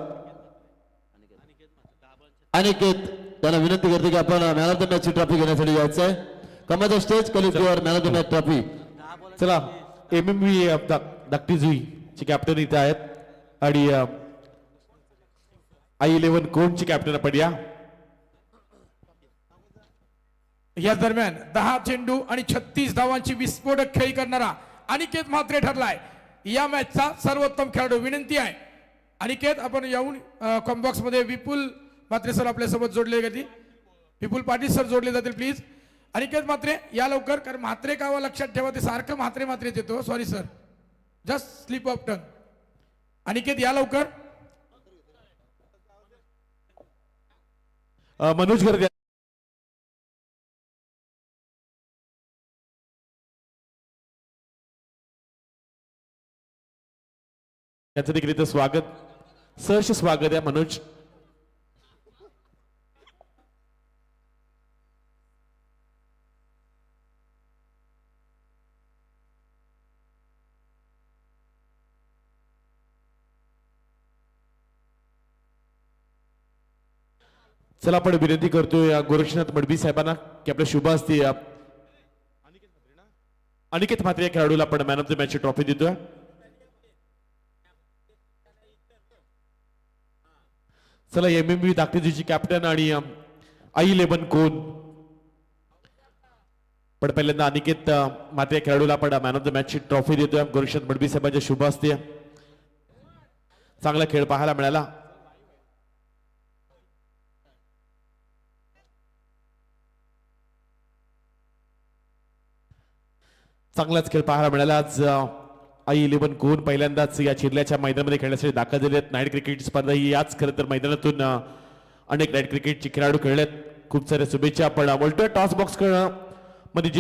अनिकेत. त्यांना विनंती करते की आपण मॅन ऑफ द मॅच ची ट्रॉफी घेण्यासाठी जायचं आहे. Come the stage collect your man of the match trophy. चला एमएमबी धाकटी जुई चे कॅप्टन इथे आहेत आणि I11 कोणची कॅप्टन आपण या. या दरम्यान 10 चेंडू आणि 36 धावांची विस्फोटक खेळी करणारा अनिकेत म्हात्रे ठरलाय या मॅचचा सर्वोत्तम खेळाडू. विनंती आहे अनिकेत आपण येऊन कॉम्बॉक्स मध्ये विपुल म्हात्रे सर आपल्या सोबत जोडले जातील. विपुल पाटील सर जोडले जातील प्लीज. अनिकेत म्हात्रे या लवकर. कारण म्हात्रे कावा लक्षात ठेवा ते सारखं म्हात्रे म्हात्रेच येतो. Sorry sir just slip of turn. Aniket या लवकर. मनोज गर्गे याचं देखील इथं स्वागत. सहर्ष स्वागत आहे मनोज. चला आपण विनंती करतोय गोरक्षनाथ मडबी साहेबांना की आपल्या शुभ हस्ते अनिकेत म्हात्रे या खेळाडूला आपण मॅन ऑफ द मॅच ची ट्रॉफी देतोय. चला एमएमबी धाकटीजीची कॅप्टन आणि I11 कोण पण पहिल्यांदा अनिकेत म्हात्रे या खेळाडूला आपण मॅन ऑफ द मॅच ची ट्रॉफी देतोय गोरक्षनाथ मडबी साहेबांच्या शुभ हस्ते. चांगला खेळ पाहायला मिळाला. चांगलाच खेळ पाहायला मिळाला. आज I11 कोण पहिल्यांदाच या चिरल्याच्या मैदानामध्ये खेळण्यासाठी दाखल झाले आहेत. नाईट क्रिकेट स्पर्धा ही याच खरं तर मैदानातून अनेक नाईट क्रिकेटचे खेळाडू खेळलेत. खूप साऱ्या शुभेच्छा. आपण बोलतोय टॉस बॉक्स मध्ये